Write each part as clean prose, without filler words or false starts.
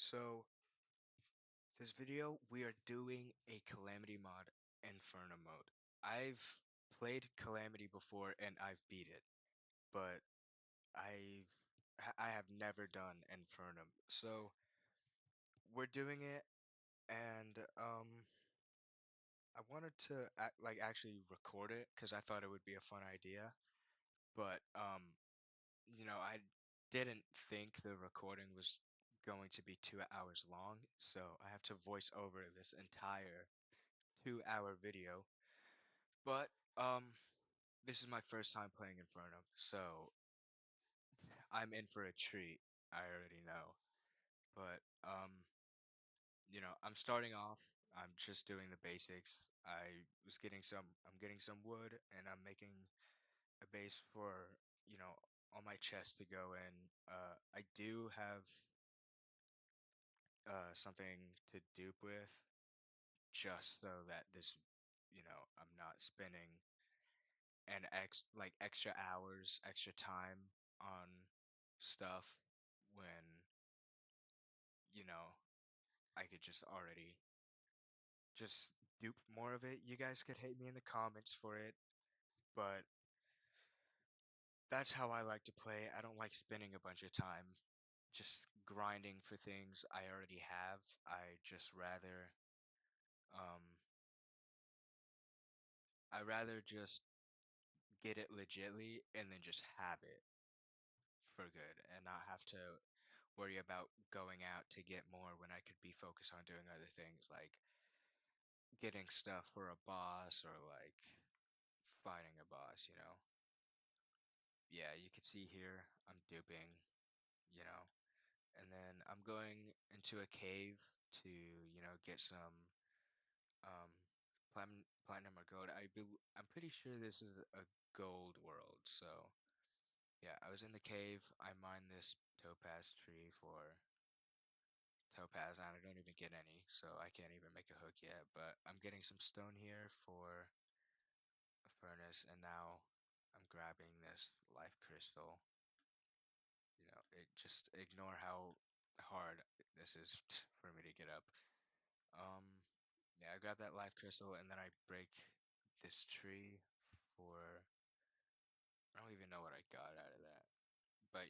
So, this video, we are doing a Calamity mod, Infernum mode. I've played Calamity before and I've beat it, but I have never done Infernum. So, we're doing it and I wanted to actually record it because I thought it would be a fun idea, but I didn't think the recording was going to be 2 hours long, so I have to voice over this entire 2 hour video. But this is my first time playing Infernum, so I'm in for a treat. I already know. But I'm starting off. I'm just doing the basics. I'm getting some wood and I'm making a base for, all my chests to go in. I do have something to dupe with just so that I'm not spending extra hours, extra time on stuff when, you know, I could just already just dupe more of it. You guys could hate me in the comments for it, but that's how I like to play. I don't like spending a bunch of time just grinding for things I already have. Um I rather just get it legitly and then just have it for good and not have to worry about going out to get more when I could be focused on doing other things like getting stuff for a boss or like fighting a boss. Yeah, you can see here I'm duping, you know, and then I'm going into a cave to, get some um platinum or gold. I'm pretty sure this is a gold world, so yeah, I was in the cave. I mined this topaz tree for topaz and I don't even get any, so I can't even make a hook yet. But I'm getting some stone here for a furnace, and now I'm grabbing this life crystal. It just ignore how hard this is for me to get up. Um, yeah, I grab that life crystal and then I break this tree for I don't even know what I got out of that, but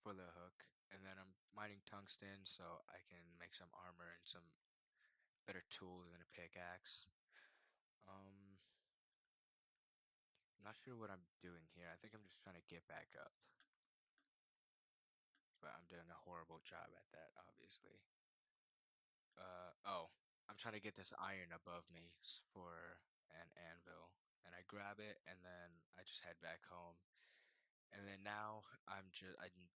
for the hook, and then I'm mining tungsten so I can make some armor and some better tool than a pickaxe. I'm not sure what I'm doing here. I think I'm just trying to get back up, but I'm doing a horrible job at that, obviously. Oh, I'm trying to get this iron above me for an anvil, and I grab it, and then I just head back home. And then now I'm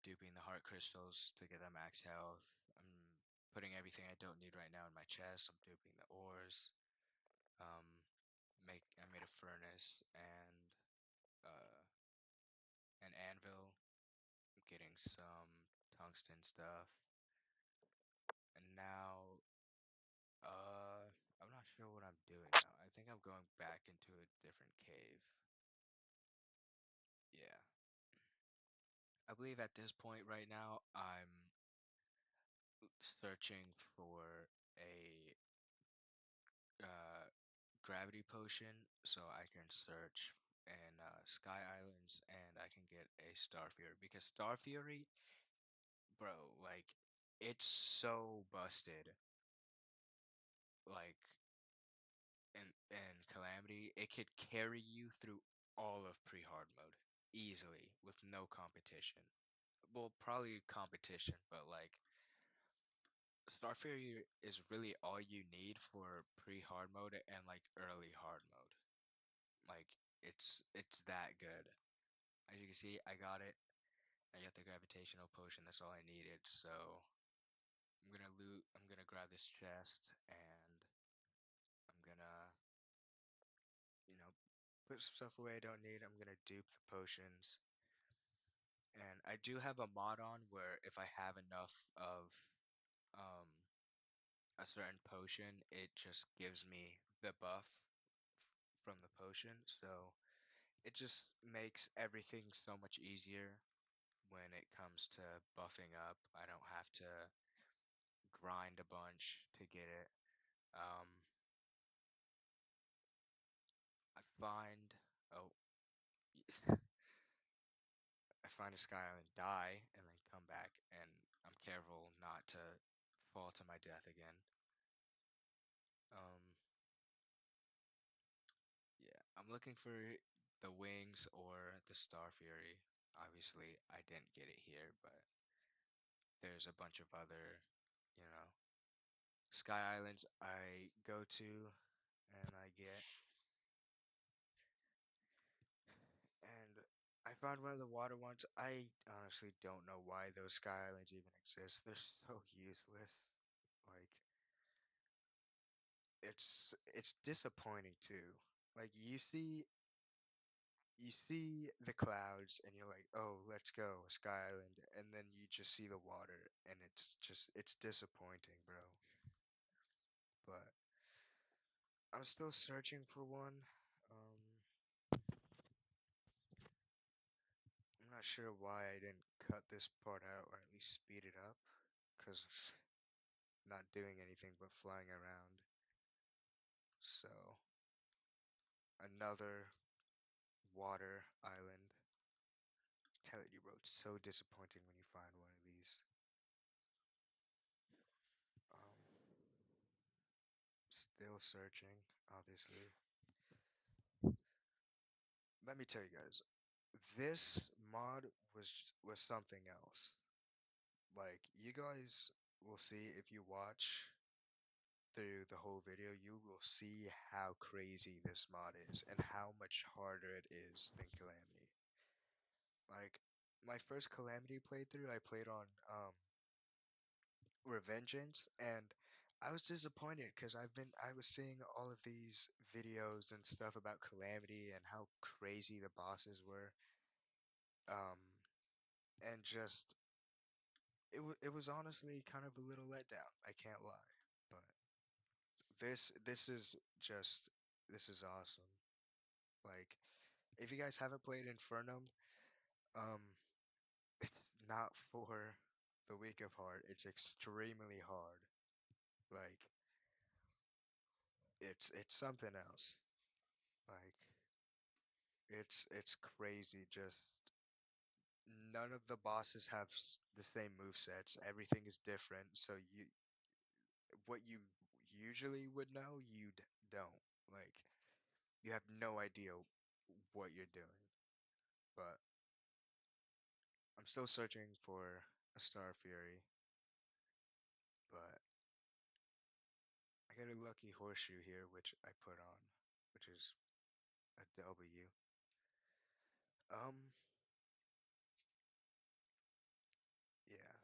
duping the heart crystals to get the max health. I'm putting everything I don't need right now in my chest. I'm duping the ores. Um, I made a furnace and uh an anvil. I'm getting some tungsten stuff. And now I'm not sure what I'm doing now. I think I'm going back into a different cave. Yeah. I believe at this point right now I'm searching for a uh gravity potion so I can search in Sky Islands and I can get a Star Fury because Star Fury, bro, like it's so busted. Like in Calamity, it could carry you through all of pre-hard mode easily with no competition. Well, probably competition, but like Star Fury is really all you need for pre-hard mode and like early hard mode. Like it's that good. As you can see, I got it. I got the gravitational potion. That's all I needed. So I'm gonna loot. I'm gonna grab this chest and I'm gonna, you know, put some stuff away I don't need. I'm gonna dupe the potions. And I do have a mod on where if I have enough of um a certain potion, it just gives me the buff from the potion. So it just makes everything so much easier. when it comes to buffing up. I don't have to grind a bunch to get it. Um, I find oh, I find a sky island, die, and then come back, and I'm careful not to fall to my death again. Um, yeah, I'm looking for the wings or the Star Fury. Obviously, I didn't get it here, but there's a bunch of other, you know, sky islands I go to and I get. And I found one of the water ones. I honestly don't know why those sky islands even exist. They're so useless. Like it's disappointing too. Like you see the clouds and you're like, "Oh, let's go, Sky Island." And then you just see the water and it's disappointing, bro. But I'm still searching for one. Um I'm not sure why I didn't cut this part out or at least speed it up, cuz not doing anything but flying around. So, another water island. Tell you, bro, it's so disappointing when you find one of these. Um, Still searching, obviously. Let me tell you guys, this mod was something else. Like, you guys will see if you watch through the whole video, you will see how crazy this mod is and how much harder it is than Calamity. Like, my first Calamity playthrough, I played on Revengeance, and I was disappointed because I was seeing all of these videos and stuff about Calamity and how crazy the bosses were, um, and just it was honestly kind of a little letdown. I can't lie, but this is just this is awesome. Like, if you guys haven't played Infernum, um, it's not for the weak of heart. It's extremely hard. Like, it's something else. Like, it's crazy. Just none of the bosses have the same move sets. Everything is different. So what you usually would know, don't. Like, you have no idea what you're doing. But I'm still searching for a Star Fury. But I got a lucky horseshoe here, which I put on, which is a W. Um, yeah.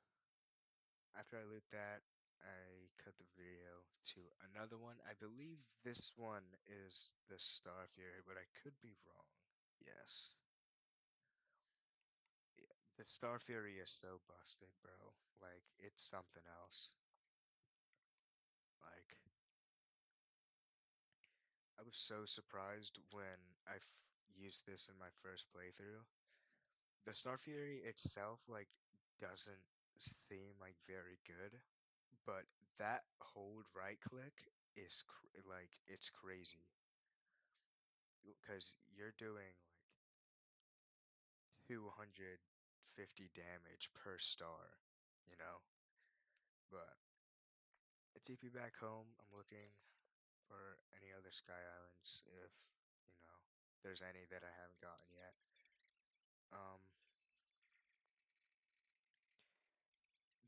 After I loot that, I cut the video to another one. I believe this one is the Star Fury, but I could be wrong. Yes. Yeah, the Star Fury is so busted, bro. Like, it's something else. Like, I was so surprised when used this in my first playthrough. The Star Fury itself, like, doesn't seem like very good, but that hold right click is like it's crazy because you're doing like 250 damage per star, you know. But I TP back home. I'm looking for any other Sky Islands if there's any that I haven't gotten yet. Um,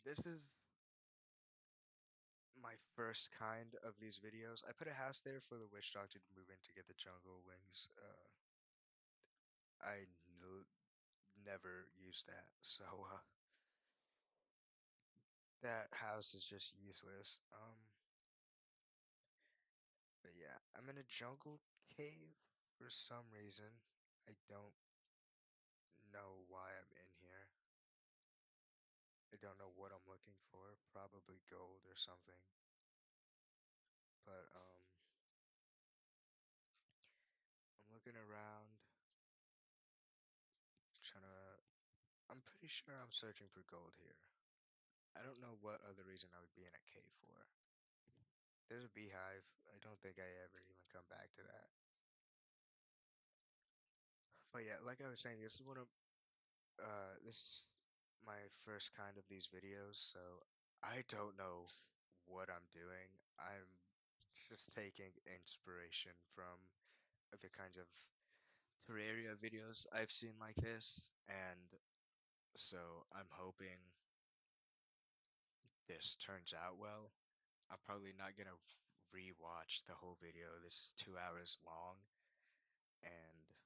this is my first kind of these videos. I put a house there for the witch doctor to move in to get the jungle wings. I never used that, so that house is just useless. But yeah, I'm in a jungle cave for some reason. I don't know why I'm in here. I don't know what I'm looking for. Probably gold or something. But I'm looking around, trying to. I'm I'm pretty sure I'm searching for gold here. I don't know what other reason I would be in a cave for. There's a beehive. I don't think I ever even come back to that. But yeah, like I was saying, this is my first kind of these videos, so I don't know what I'm doing. I'm just taking inspiration from the kinds of Terraria videos I've seen like this, and so I'm hoping this turns out well. I'm probably not gonna re-watch the whole video. This is 2 hours long, and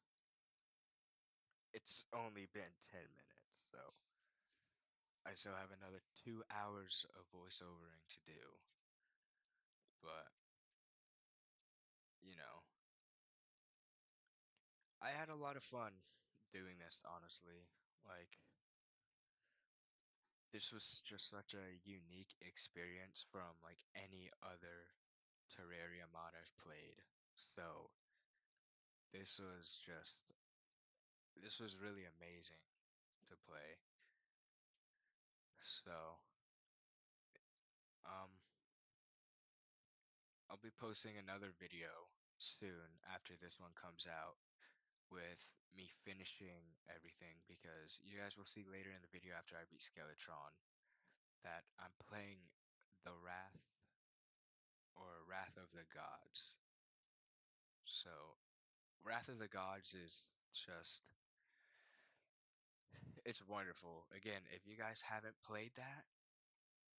it's only been 10 minutes, so I still have another 2 hours of voiceovering to do. But, you know, I had a lot of fun doing this, honestly. Like, this was just such a unique experience from like any other Terraria mod I've played. So, this was just this was really amazing to play. So, um, I'll be posting another video soon after this one comes out with me finishing everything because you guys will see later in the video after I beat Skeletron that I'm playing the Wrath of the Gods. So, Wrath of the Gods is just it's wonderful. Again, if you guys haven't played that,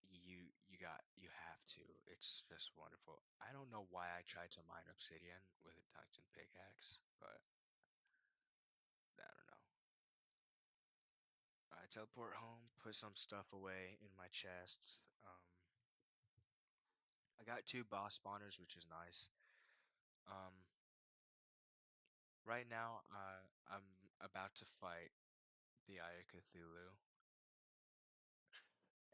you have to. It's just wonderful. I don't know why I tried to mine obsidian with a tungsten pickaxe, but I don't know. I teleport home, put some stuff away in my chests. I got two boss spawners, which is nice. Um, right now, I'm about to fight the Eye of Cthulhu,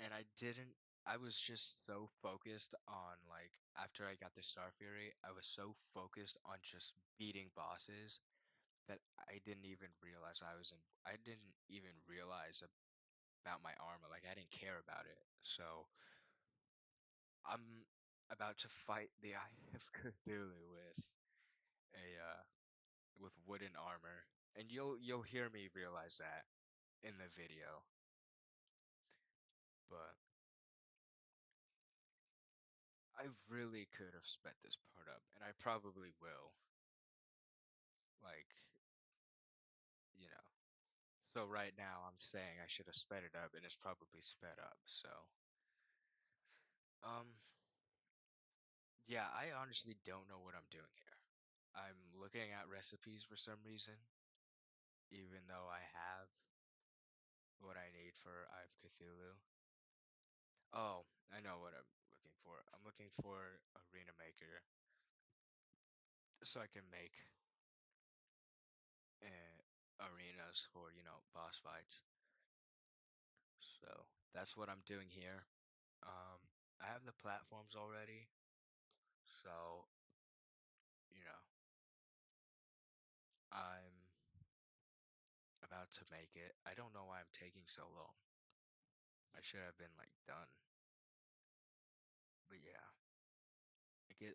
and I didn't. I was just so focused on like after I got the Star Fury, I was so focused on just beating bosses that I didn't even realize I was in. I didn't even realize about my armor. Like I didn't care about it. So I'm about to fight the Eye of Cthulhu a with wooden armor, and you'll hear me realize that in the video. But I really could have sped this part up, and I probably will. Like, you know. So right now I'm saying I should have sped it up, and it's probably sped up. So, um, yeah, I honestly don't know what I'm doing here. I'm looking at recipes for some reason, even though I have what I need for Eye of Cthulhu. Oh, I know what I'm looking for. I'm looking for Arena Maker so I can make arenas for, boss fights. So that's what I'm doing here. I have the platforms already, so, you know, I'm about to make it. I don't know why I'm taking so long. I should have been like done. But yeah,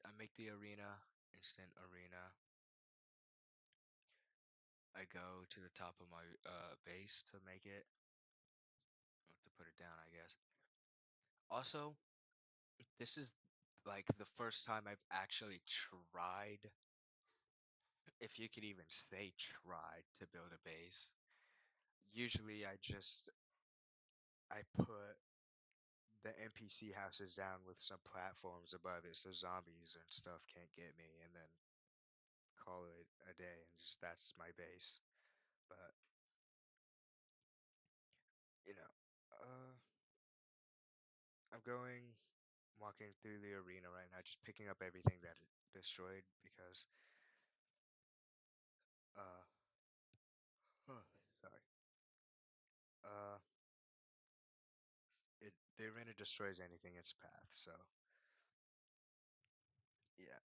I make the arena, instant arena. I go to the top of my base to make it, to put it down, I guess. Also, this is like the first time I've actually tried, if you could even say tried, to build a base. Usually I put the NPC houses down with some platforms above it so zombies and stuff can't get me and then call it a day and just that's my base. But, you know, uh I'm walking through the arena right now, just picking up everything that it destroyed because uh sorry. Uh the arena destroys anything in its path, so yeah.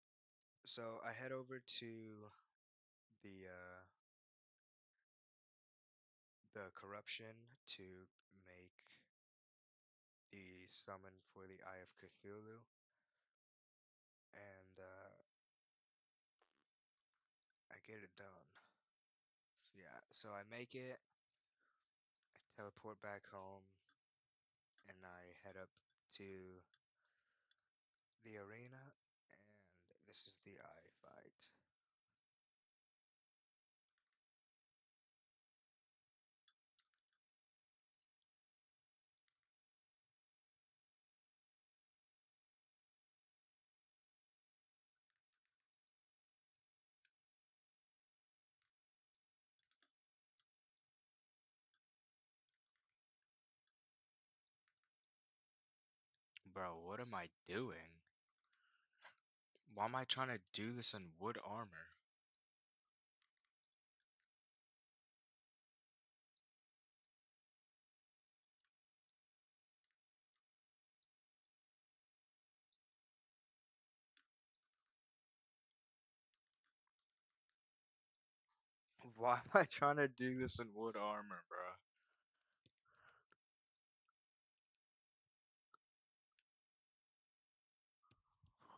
So I head over to the the corruption to make the summon for the Eye of Cthulhu, and I get it done. Yeah, so I make it, I teleport back home, and I head up to the arena, and this is the eye fight. Bro, what am I doing? Why am I trying to do this in wood armor? Why am I trying to do this in wood armor, bro?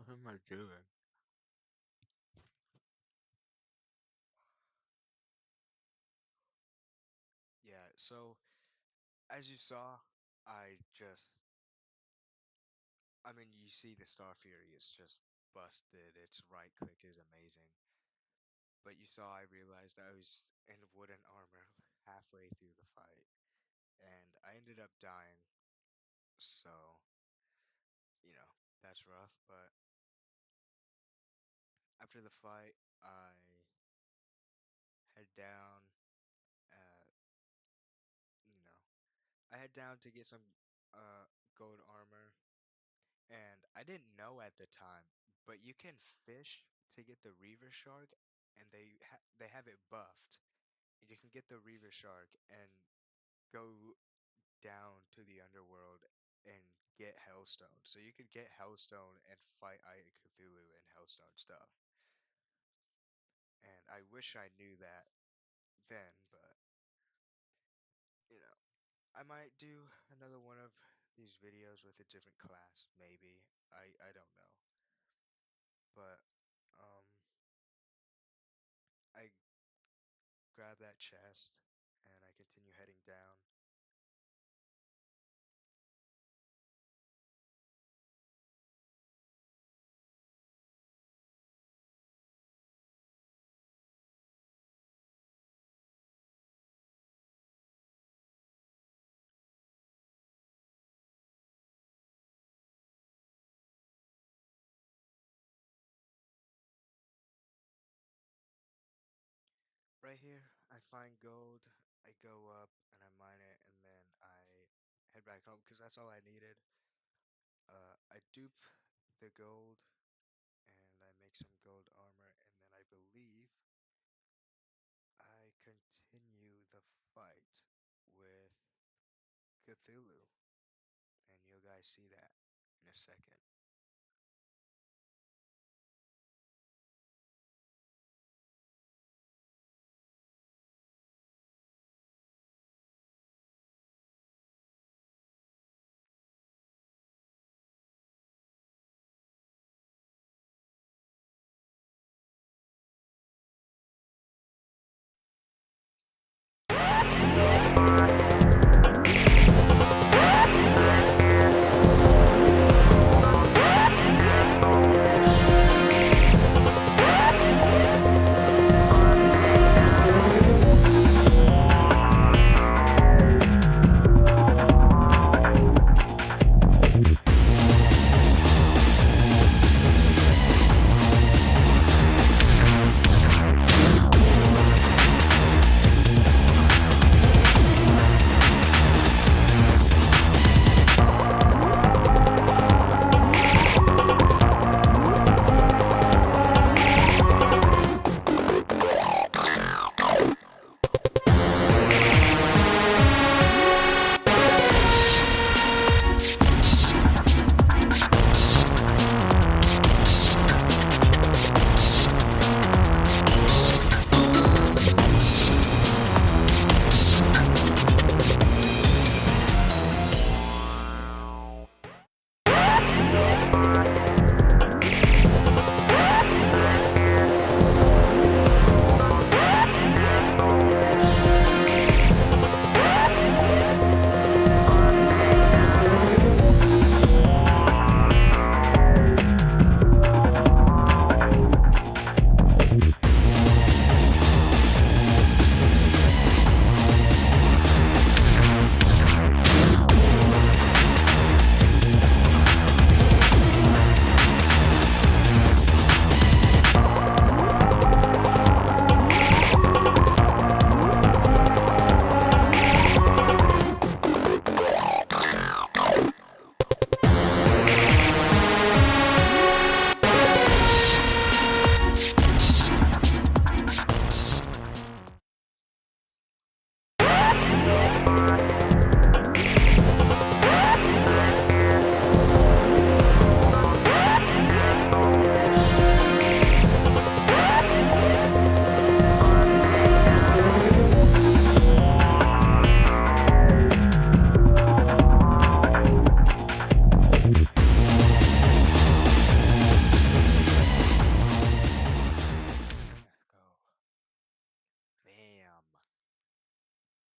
What am I doing? Yeah, so as you saw, I just, I mean, you see the Star Fury is just busted. Its right click is amazing. But you saw I realized I was in wooden armor halfway through the fight, and I ended up dying. So, that's rough. But after the fight, I head down, uh, you know, I head down to get some uh gold armor, and I didn't know at the time, but you can fish to get the Reaver Shark, and they have it buffed. And you can get the Reaver Shark and go down to the underworld and get Hellstone. So you could get Hellstone and fight Eye of Cthulhu and Hellstone stuff. And I wish I knew that then, but you know, I might do another one of these videos with a different class, maybe. I don't know. But I grab that chest and I continue heading down. Right here, I find gold. I go up and I mine it, and then I head back home because that's all I needed. I dupe the gold and I make some gold armor, and then I believe I continue the fight with Cthulhu, and you guys see that in a second.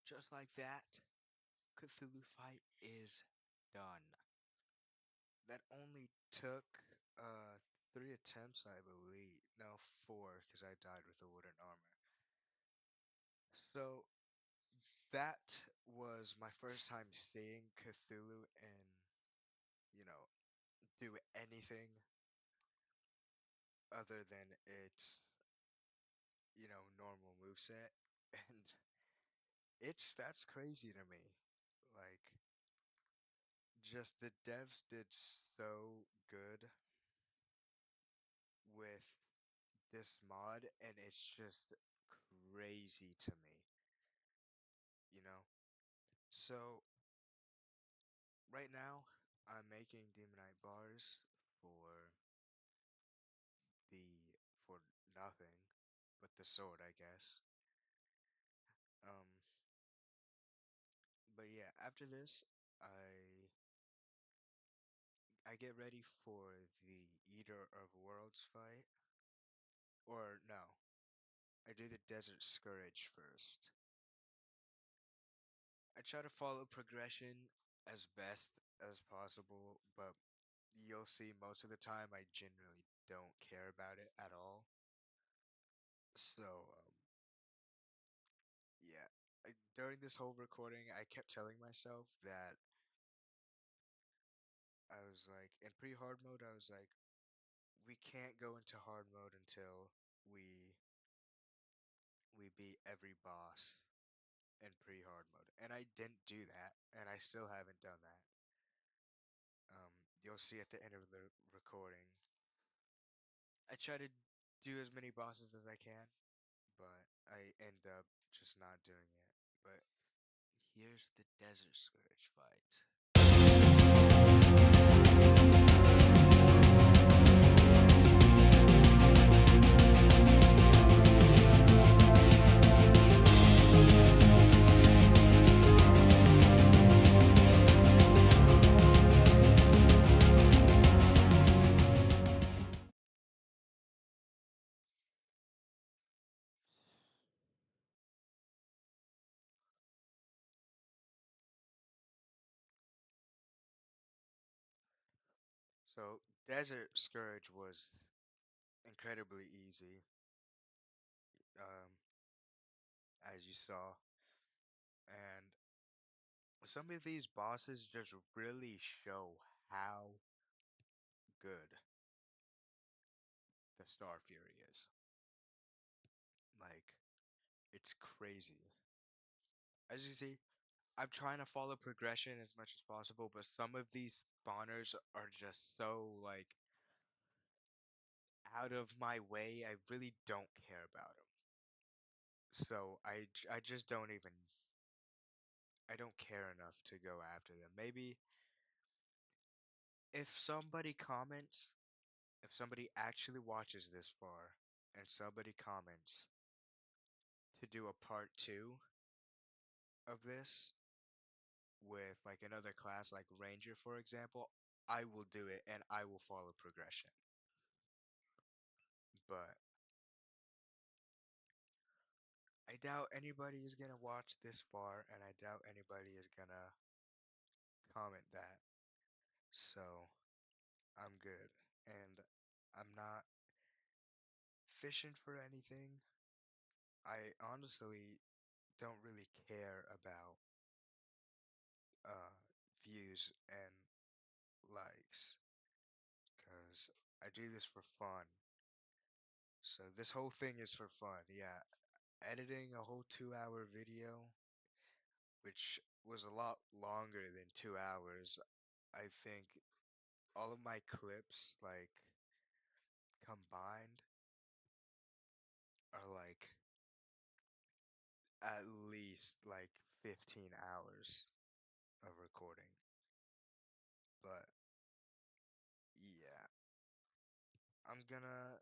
just like that, Cthulhu fight is done. That only took uh 3 attempts, I believe. No, four, because I died with the wooden armor. So that was my first time seeing Cthulhu and, you know, do anything other than its, normal moveset. And that's crazy to me. Like, just the devs did so good with this mod, and it's just crazy to me, you know? So, right now, I'm making Demonite bars for the, for nothing but the sword, I guess. Um, but yeah, after this, I I get ready for the Eater of Worlds fight. Or no, I do the Desert Scourge first. I try to follow progression as best as possible, but you'll see most of the time I genuinely don't care about it at all. So, yeah. During this whole recording, I kept telling myself that I was like, in pre-hard mode, I was like, we can't go into hard mode until we we beat every boss in pre-hard mode, and I didn't do that, and I still haven't done that. You'll see at the end of the recording. I try to do as many bosses as I can, but I end up just not doing it. But here's the Desert Scourge fight. So Desert Scourge was incredibly easy, um, as you saw, and some of these bosses just really show how good the Star Fury is. Like, it's crazy. As you see, I'm trying to follow progression as much as possible, but some of these spawners are just so, like, out of my way. I really don't care about them. So I just don't even, I don't care enough to go after them. Maybe if somebody comments, if somebody actually watches this far, and somebody comments to do a part two of this with like another class like Ranger, for example, I will do it and I will follow progression. But I doubt anybody is gonna watch this far, and I doubt anybody is gonna comment that. So I'm good, and I'm not fishing for anything. I honestly don't really care about uh views and likes, cause I do this for fun. So this whole thing is for fun. Yeah, editing a whole 2-hour video, which was a lot longer than 2 hours. I think all of my clips, like, combined, are like at least like 15 hours of recording. But yeah, I'm gonna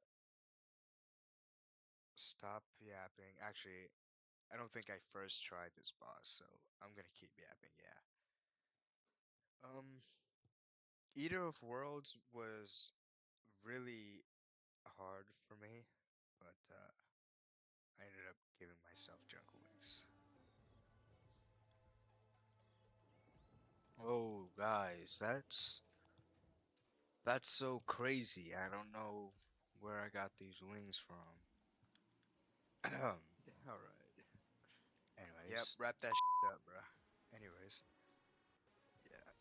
stop yapping. Actually, I don't think I first tried this boss, so I'm gonna keep yapping, yeah. Um, Eater of Worlds was really hard for me, but I ended up giving myself Jungle Wings. guys, that's so crazy. I don't know where I got these wings from. All right. Yep, Anyways, wrap that up, bro. Anyways, yeah.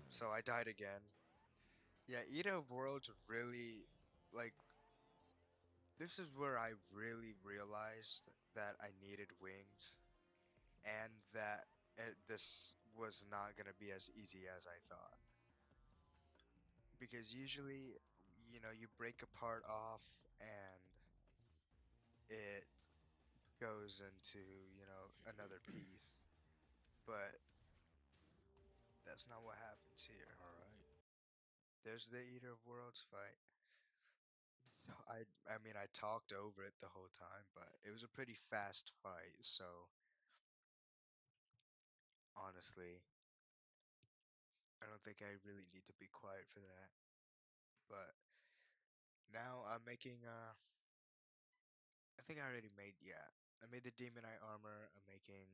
So I died again. Yeah, Eater of Worlds really, like, this is where I really realized that I needed wings and that this was not gonna be as easy as I thought. Because usually, you break a part off and it goes into, another piece. But that's not what happens here. all right. There's the Eater of Worlds fight. So I mean I talked over it the whole time, but it was a pretty fast fight, so honestly, I don't think I really need to be quiet for that. But now I'm making I think I already made, yeah. I made the Demon Eye armor. I'm making,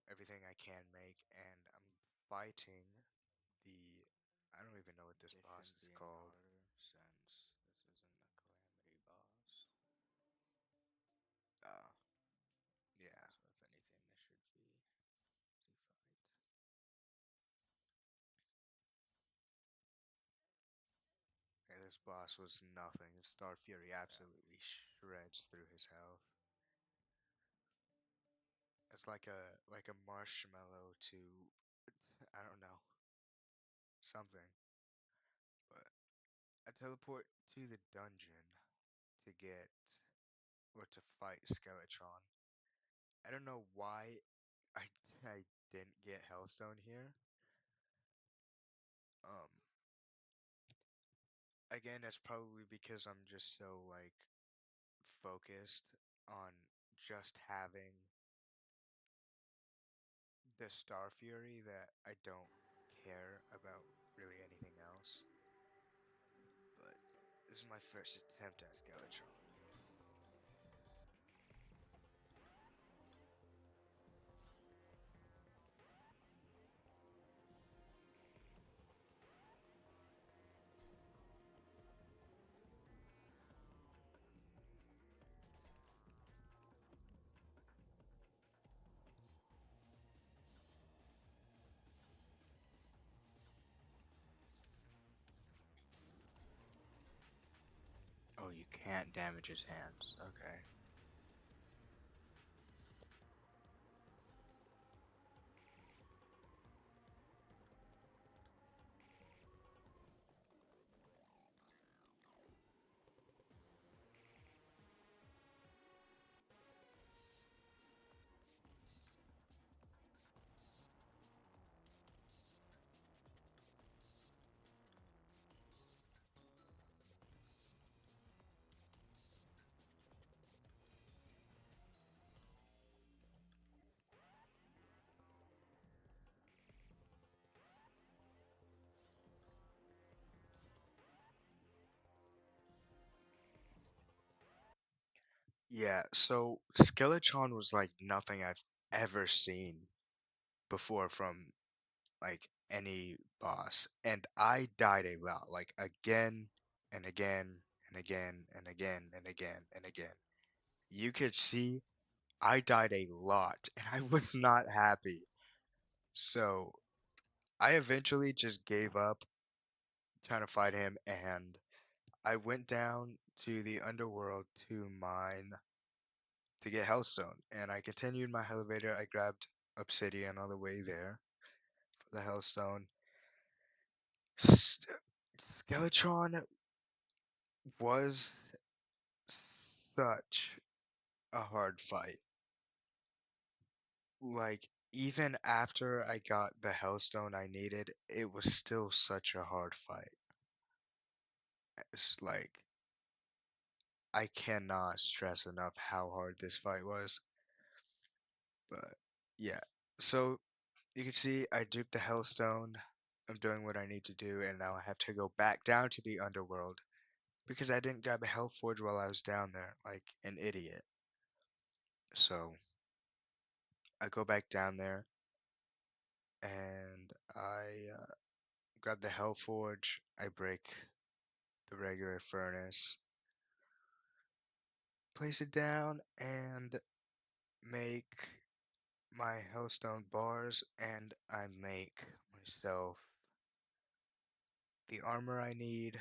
everything I can make, and I'm fighting the I don't even know what this It boss shouldn't is be any called. harder since this isn't a Calamity boss. Uh yeah. So if anything, this should be easy fight. And this boss was nothing. Star Fury Yeah. absolutely shreds through his health. It's like a marshmallow to I don't know, something. But I teleport to the dungeon to get or to fight Skeletron. I don't know why I I didn't get Hellstone here. Um Again, that's probably because I'm just so like focused on just having the Star Fury that I don't care about really anything else. But this is my first attempt at Skeletron. Oh, you can't damage his hands. Okay. Yeah, so Skeletron was like nothing I've ever seen before from like any boss, and I died a lot, like again and again and again and again and again and again. You could see I died a lot, and I was not happy. So I eventually just gave up trying to fight him, and I went down to the underworld to mine to get Hellstone, and I continued my elevator. I grabbed Obsidian on the way there for the Hellstone. Skeletron was such a hard fight. Like, even after I got the Hellstone I needed, it was still such a hard fight. It's like, I cannot stress enough how hard this fight was. But yeah, so you can see I duped the Hellstone. I'm doing what I need to do, and now I have to go back down to the underworld because I didn't grab a Hellforge while I was down there, like an idiot. So I go back down there, and I grab the Hell Forge. I break the regular furnace, place it down, and make my Hellstone bars, and I make myself the armor I need,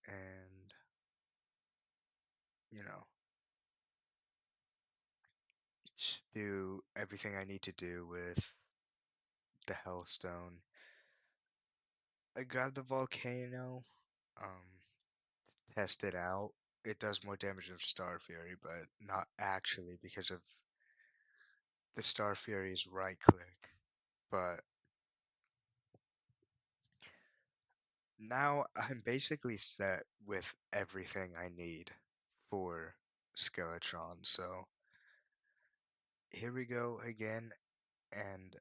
and you know, just do everything I need to do with the Hellstone. I grab the volcano, um, test it out. It does more damage than Star Fury, but not actually because of the Star Fury's right click. But now I'm basically set with everything I need for Skeletron. So here we go again, and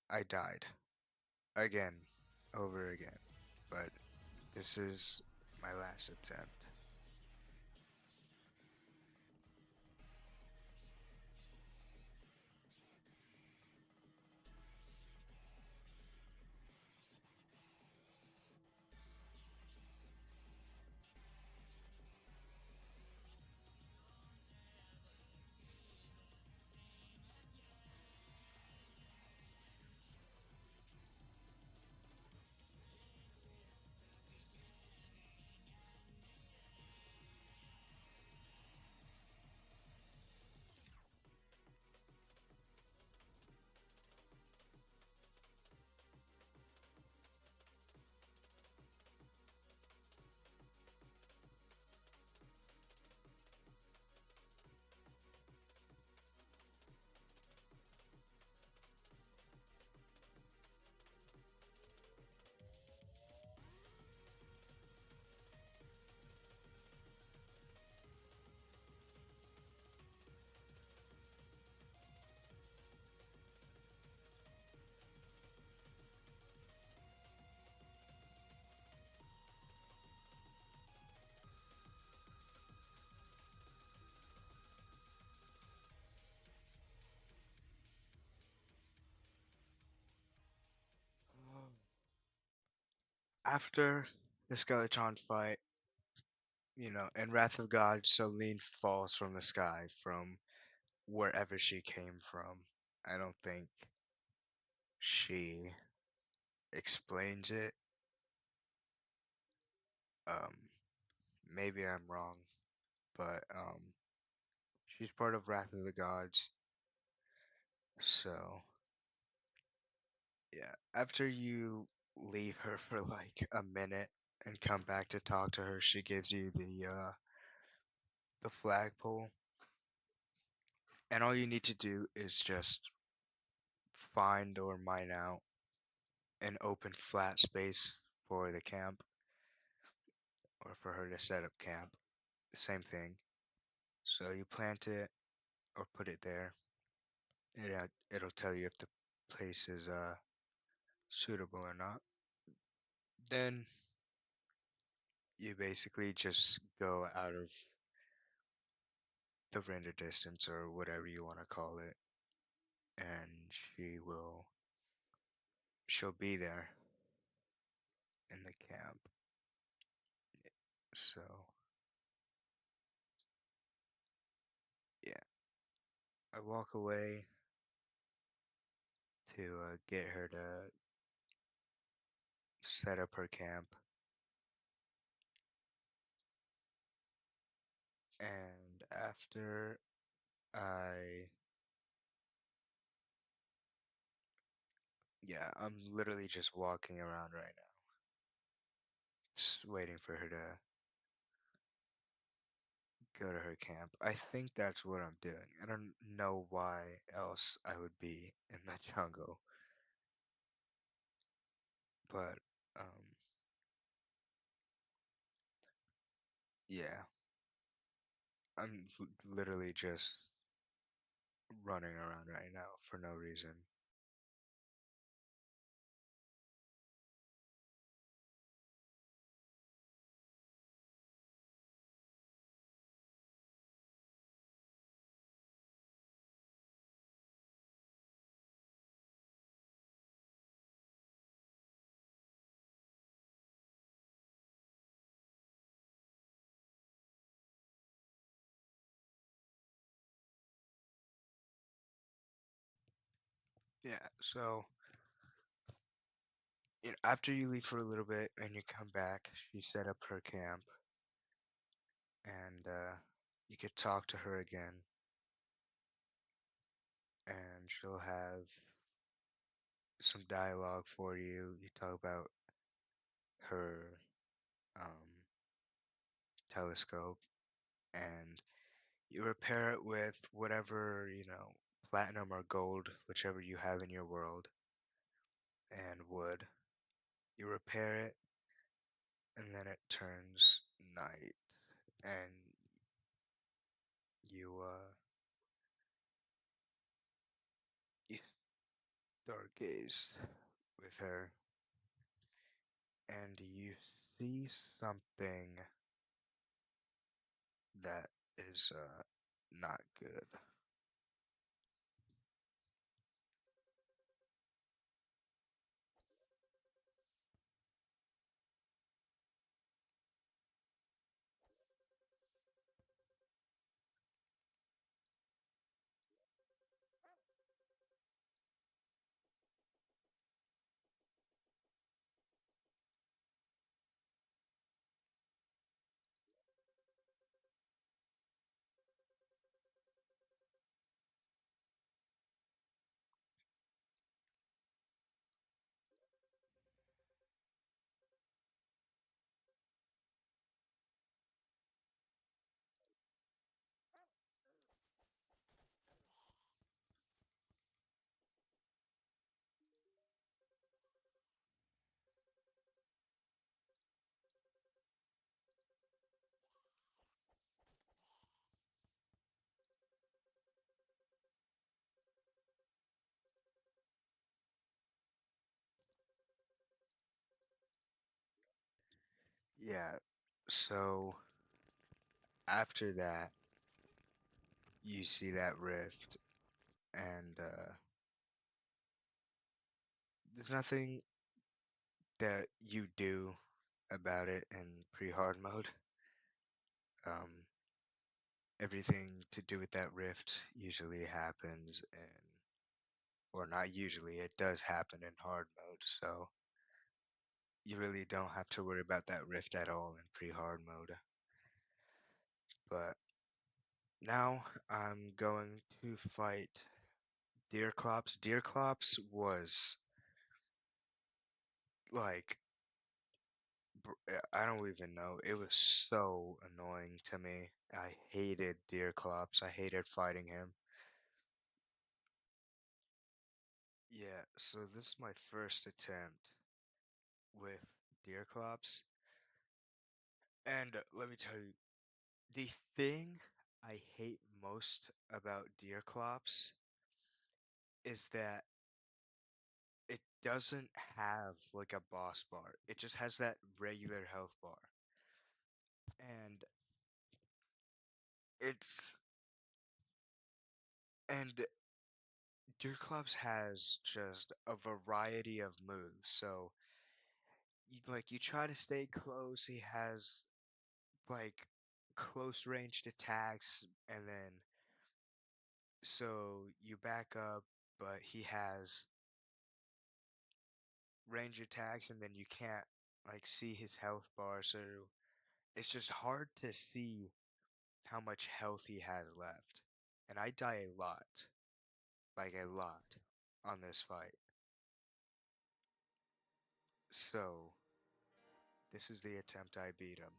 I died again, over again. But this is my last attempt. After the Skeletron fight, in Wrath of God, Selene falls from the sky from wherever she came from. I don't think she explains it. Um, Maybe I'm wrong, but she's part of Wrath of the Gods. So yeah, after you leave her for like a minute and come back to talk to her, she gives you the flagpole, and all you need to do is just find or mine out an open flat space for the camp, or for her to set up camp. Same thing. So you plant it or put it there. It'll tell you if the place is suitable or not. Then you basically just go out of the render distance or whatever you want to call it, and she'll be there in the camp. So yeah, I walk away to get her to set up her camp, and after I yeah, I'm literally just walking around right now, just waiting for her to go to her camp. I think that's what I'm doing. I don't know why else I would be in the jungle, but um, yeah, I'm literally just running around right now for no reason. Yeah, so after you leave for a little bit and you come back, she set up her camp and you could talk to her again and she'll have some dialogue for you. You talk about her um, telescope and you repair it with whatever, platinum or gold, whichever you have in your world, and wood. You repair it and then it turns night and you stargaze with her and you see something that is not good. Yeah, so after that, you see that rift, and there's nothing that you do about it in pre-hard mode. Um, Everything to do with that rift usually happens in, or not usually, it does happen in hard mode, so you really don't have to worry about that rift at all in pre-hard mode. But now I'm going to fight Deerclops. Deerclops was like I don't even know. It was so annoying to me. I hated Deerclops. I hated fighting him. Yeah, so this is my first attempt with Deerclops. And let me tell you, the thing I hate most about Deerclops is that it doesn't have like a boss bar. It just has that regular health bar. And it's and Deerclops has just a variety of moves. So you try to stay close, he has like close ranged attacks and then so you back up, but he has range attacks and then you can't like see his health bar, so it's just hard to see how much health he has left. And I die a lot, like a lot, on this fight. So this is the attempt I beat him.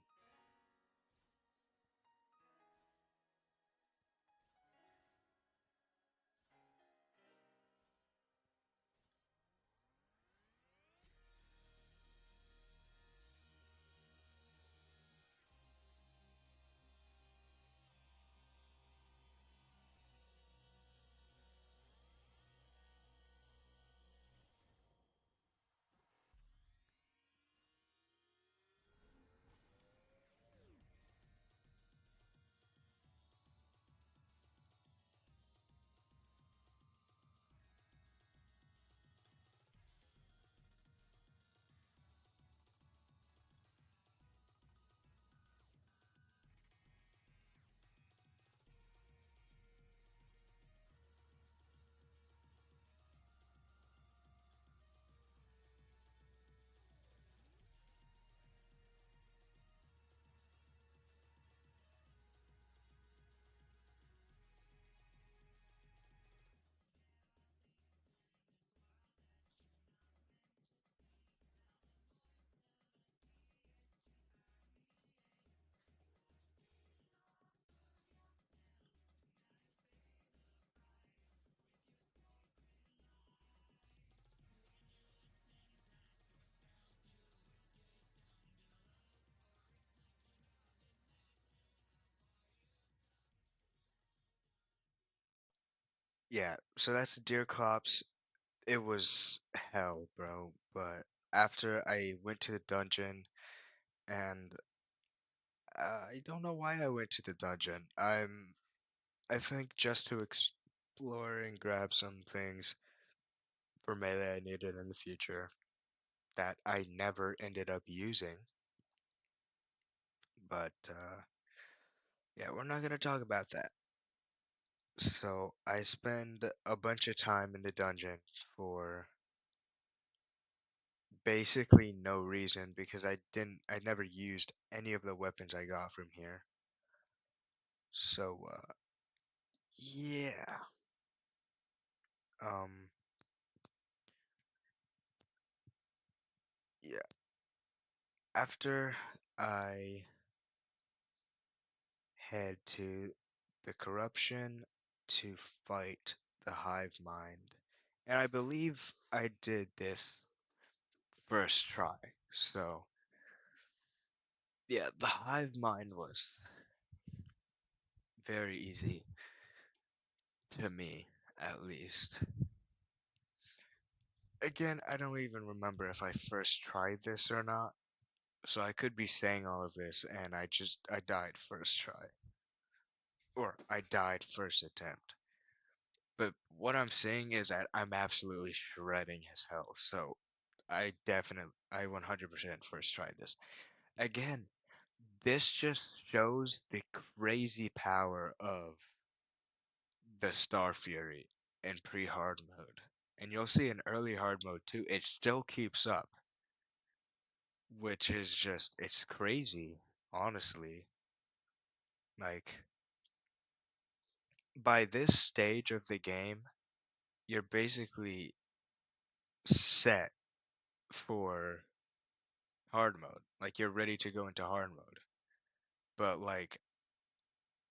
Yeah, so that's Deer Clops. It was hell, bro. But after I went to the dungeon, and I don't know why I went to the dungeon. I think just to explore and grab some things for melee I needed in the future that I never ended up using. But yeah, we're not gonna talk about that. So I spend a bunch of time in the dungeon for basically no reason because I never used any of the weapons I got from here. So yeah. Um yeah. After I head to the corruption to fight the hive mind. And I believe I did this first try. So yeah, the hive mind was very easy to me, at least. Again, I don't even remember if I first tried this or not, so I could be saying all of this and I died first try, or I died first attempt. But what I'm saying is that I'm absolutely shredding his health, so I 100% first tried this. Again, this just shows the crazy power of the Star Fury in pre-hard mode. And you'll see in early hard mode too, it still keeps up, which is just, it's crazy, honestly. Like, by this stage of the game, you're basically set for hard mode. Like, you're ready to go into hard mode. But, like,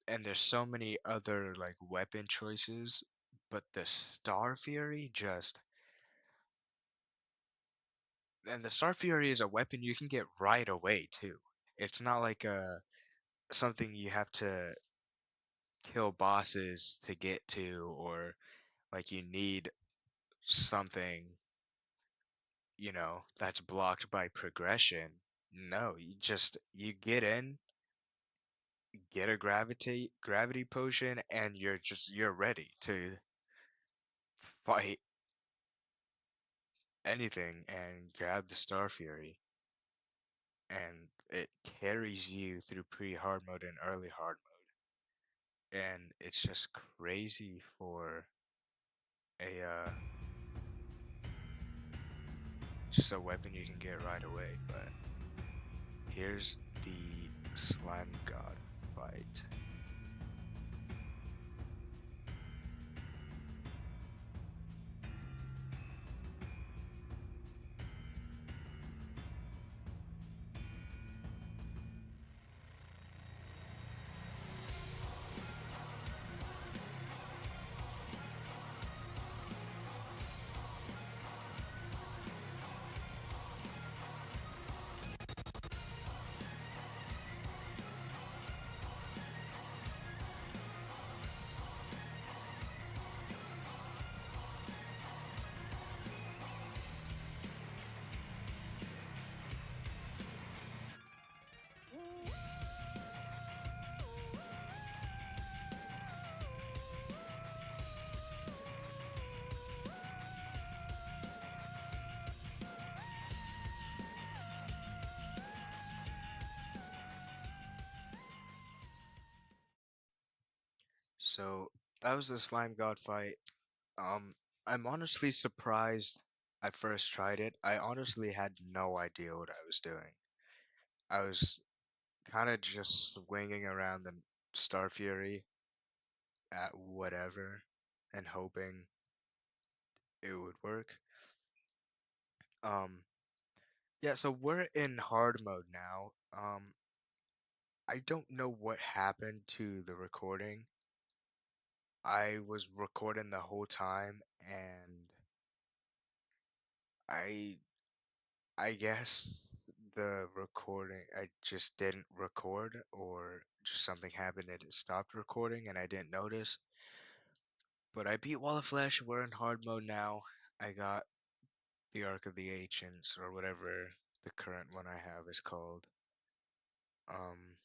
and there's so many other, like, weapon choices, but the Star Fury just, and the Star Fury is a weapon you can get right away, too. It's not like something you have to kill bosses to get to, or like you need something, that's blocked by progression. No, you get in, get a gravity potion, and you're ready to fight anything and grab the Star Fury. And it carries you through pre-hard mode and early hard mode. And it's just crazy for a just a weapon you can get right away. But here's the slime god fight. So that was the slime god fight. Um, I'm honestly surprised I first tried it. I honestly had no idea what I was doing. I was kind of just swinging around the Star Fury at whatever and hoping it would work. Um, yeah, so we're in hard mode now. I don't know what happened to the recording. I was recording the whole time and I I guess the recording, I just didn't record, or just something happened and it stopped recording and I didn't notice. But I beat Wall of Flesh. We're in hard mode now. I got the Arc of the Ancients, or whatever the current one I have is called. Um,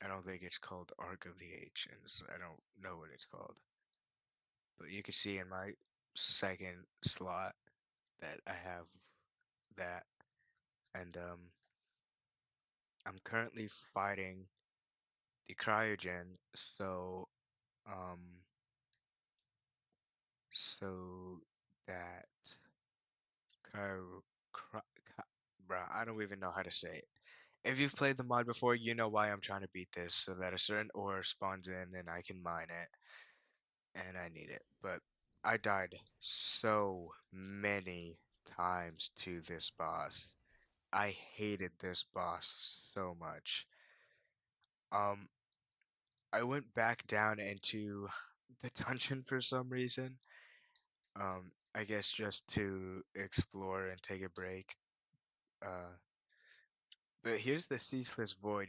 I don't think it's called Arc of the Ancients. I don't know what it's called. But you can see in my second slot that I have that. And I'm currently fighting the cryogen, um so that cryo cry, bruh, I don't even know how to say it. If you've played the mod before, you know why I'm trying to beat this, so that a certain ore spawns in and I can mine it, and I need it. But I died so many times to this boss. I hated this boss so much. Um, I went back down into the dungeon for some reason. I guess just to explore and take a break. Uh, but here's the ceaseless void.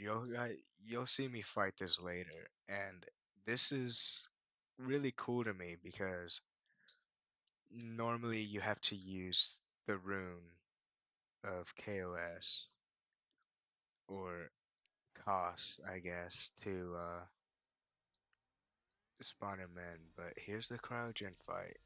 You'll see me fight this later, and this is really cool to me because normally you have to use the rune of KOS or COS, I guess, to spawn him in. But here's the cryogen fight.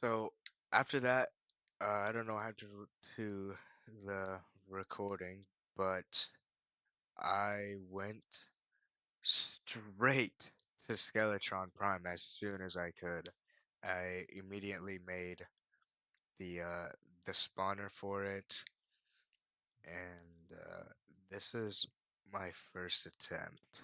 So after that, I don't know how to the recording, but I went straight to Skeletron Prime as soon as I could. I immediately made the uh the spawner for it, and this is my first attempt.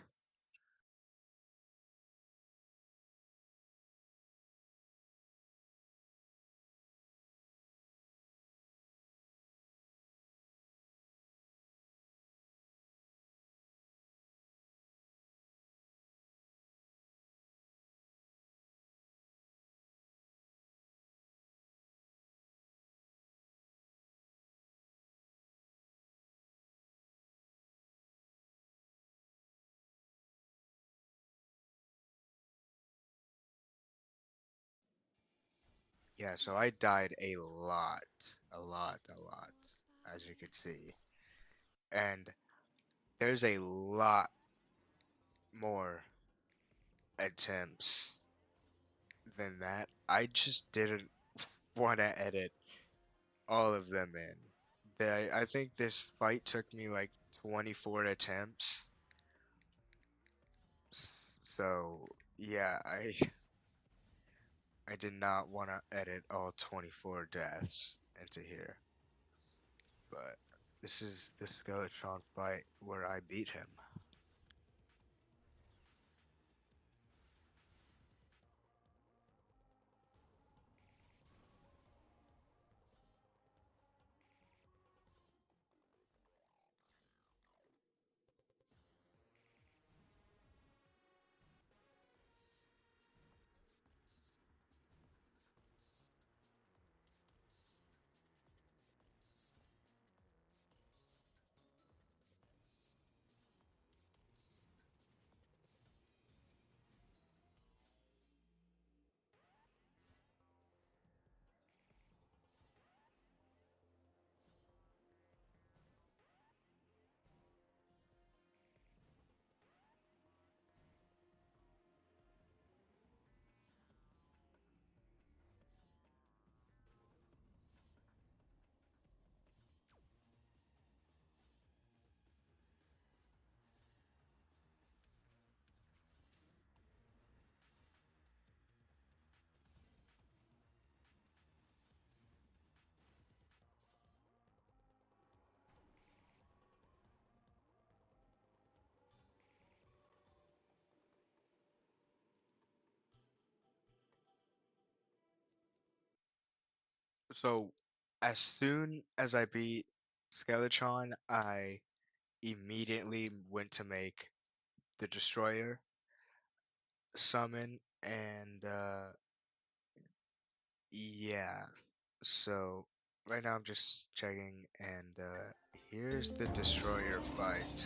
Yeah, so I died a lot, a lot, as you can see. And there's a lot more attempts than that. I just didn't want to edit all of them in. I think this fight took me like 24 attempts. So, yeah, I did not want to edit all 24 deaths into here. But this is the Skeletron fight where I beat him. So, as soon as I beat Skeletron, I immediately went to make the Destroyer summon, and yeah. So, right now I'm just checking, and here's the Destroyer fight.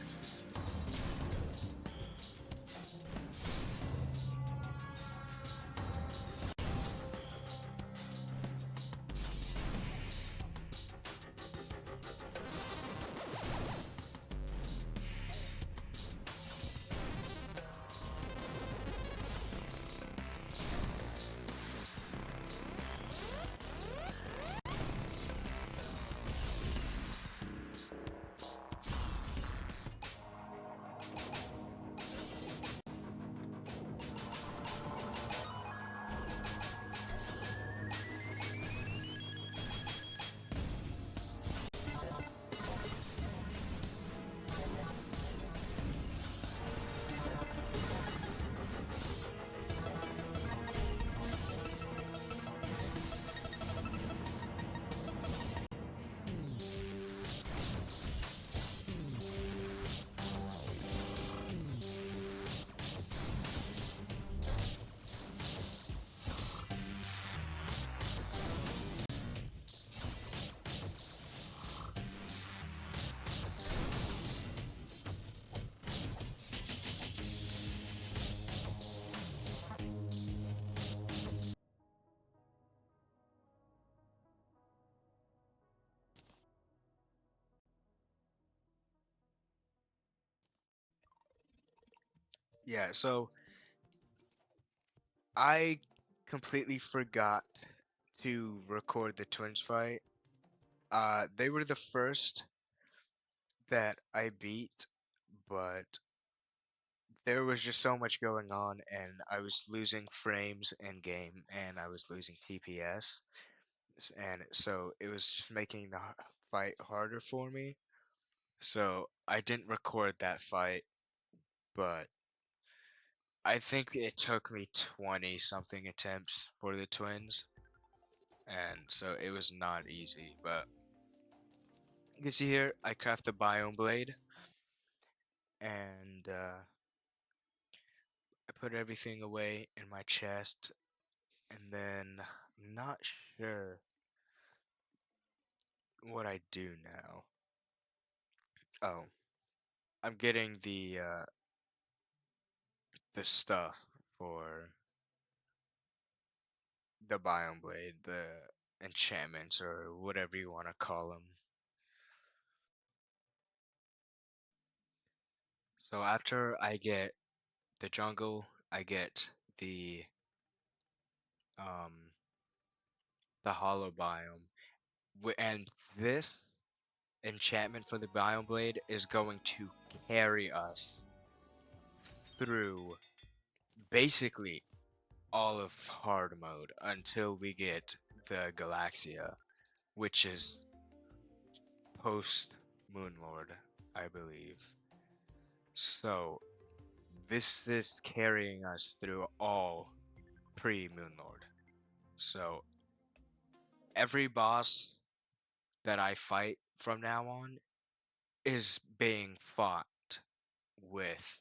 Yeah, so I completely forgot to record the twins fight. They were the first that I beat, but there was just so much going on, and I was losing frames in game, and I was losing TPS, and so it was just making the fight harder for me. So I didn't record that fight, but I think it took me 20 something attempts for the twins, and so it was not easy. But you can see here, I craft the biome blade, and I put everything away in my chest, and then I'm not sure what I do now. Oh, I'm getting the stuff for the biome blade, the enchantments or whatever you want to call them. So after I get the jungle, I get um the hollow biome, and this enchantment for the biome blade is going to carry us through basically all of hard mode until we get the Galaxia, which is post Moonlord, I believe. So this is carrying us through all pre Moonlord. So every boss that I fight from now on is being fought with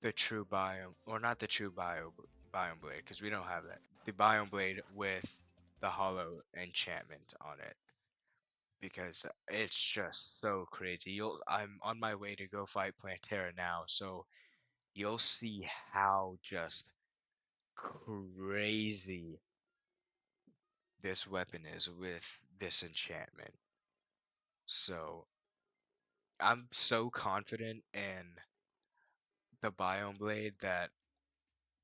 the true biome, or not the true biome blade, because we don't have that. The biome blade with the hollow enchantment on it, because it's just so crazy. I'm on my way to go fight Plantera now, so you'll see how just crazy this weapon is with this enchantment. So I'm so confident in the biome blade that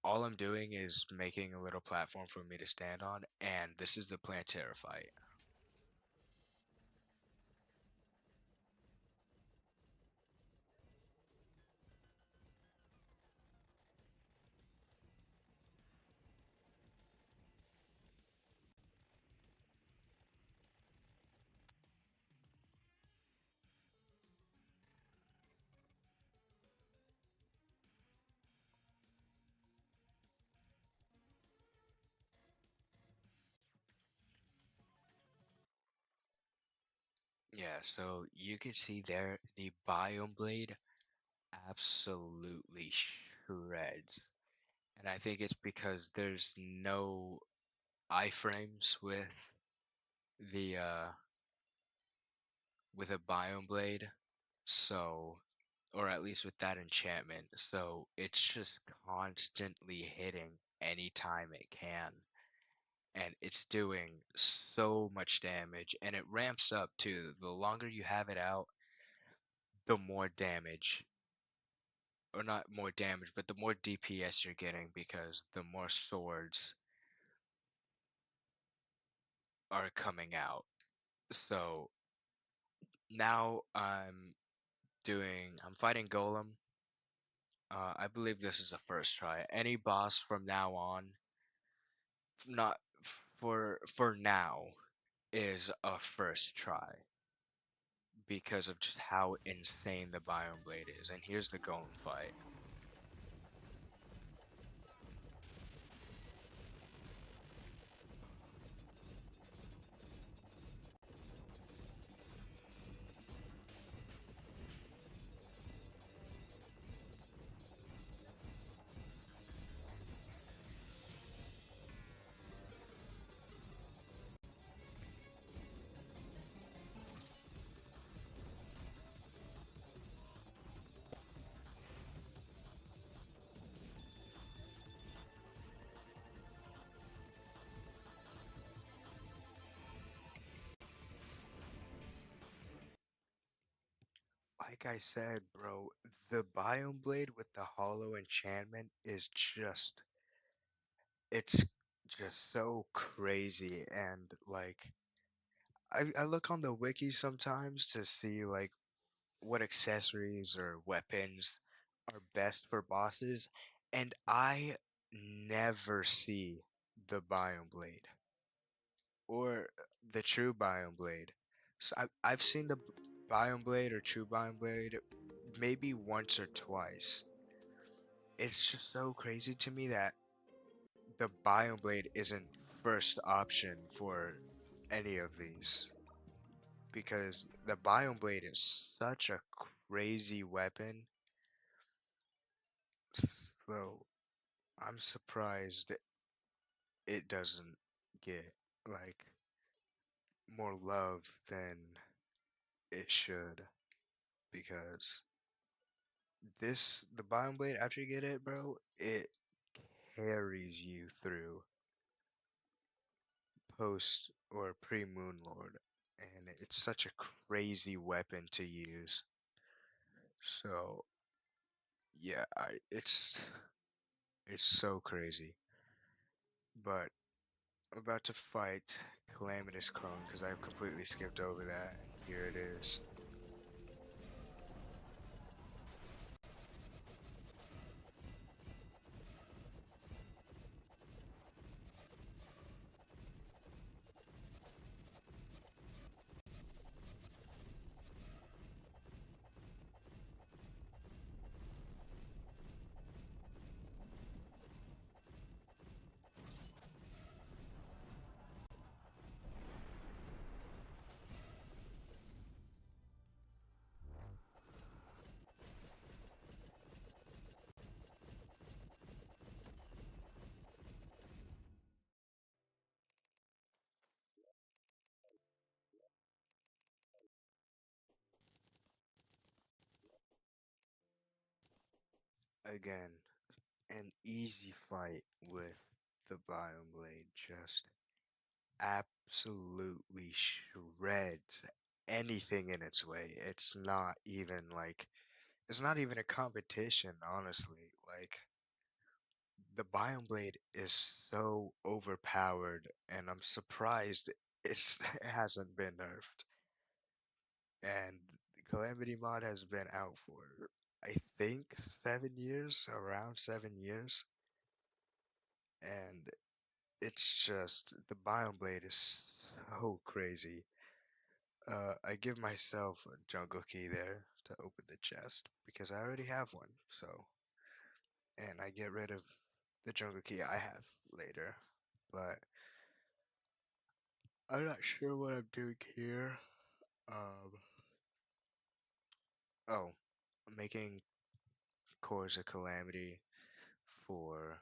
all I'm doing is making a little platform for me to stand on, and this is the Plantera fight. Yeah, so you can see there the biome blade absolutely shreds. And I think it's because there's no iframes the with a biome blade. So, or at least with that enchantment. So it's just constantly hitting anytime it can. And it's doing so much damage, and it ramps up too. The longer you have it out, the more damage, or not more damage, but the more DPS you're getting because the more swords are coming out. So now I'm fighting Golem. I believe this is a first try. Any boss from now on, not for now, is a first try because of just how insane the Biome Blade is. And here's the Golem fight. Like I said, bro, the Biome Blade with the Hollow Enchantment is just, it's just so crazy. And like I look on the wiki sometimes to see like what accessories or weapons are best for bosses, and I never see the Biome Blade or the True Biome Blade. So I've seen the Biome Blade or True Biome Blade maybe once or twice. It's just so crazy to me that the Biome Blade isn't first option for any of these because the Biome Blade is such a crazy weapon. So I'm surprised it doesn't get like more love than it should because the Biome Blade after you get it, bro, it carries you through post or pre Moon Lord, and it's such a crazy weapon to use. So yeah, it's so crazy. But I'm about to fight Calamitous Clone because I've completely skipped over that, and here it is. Again, an easy fight with the Biome Blade. Just absolutely shreds anything in its way. It's not even a competition, honestly. Like the Biome Blade is so overpowered, and I'm surprised it hasn't been nerfed. And the Calamity mod has been out for I think 7 years, around 7 years, and it's just the Biome Blade is so crazy. I give myself a jungle key there to open the chest because I already have one. So, and I get rid of the jungle key I have later. But I'm not sure what I'm doing here. Um, oh, I'm making cores of calamity for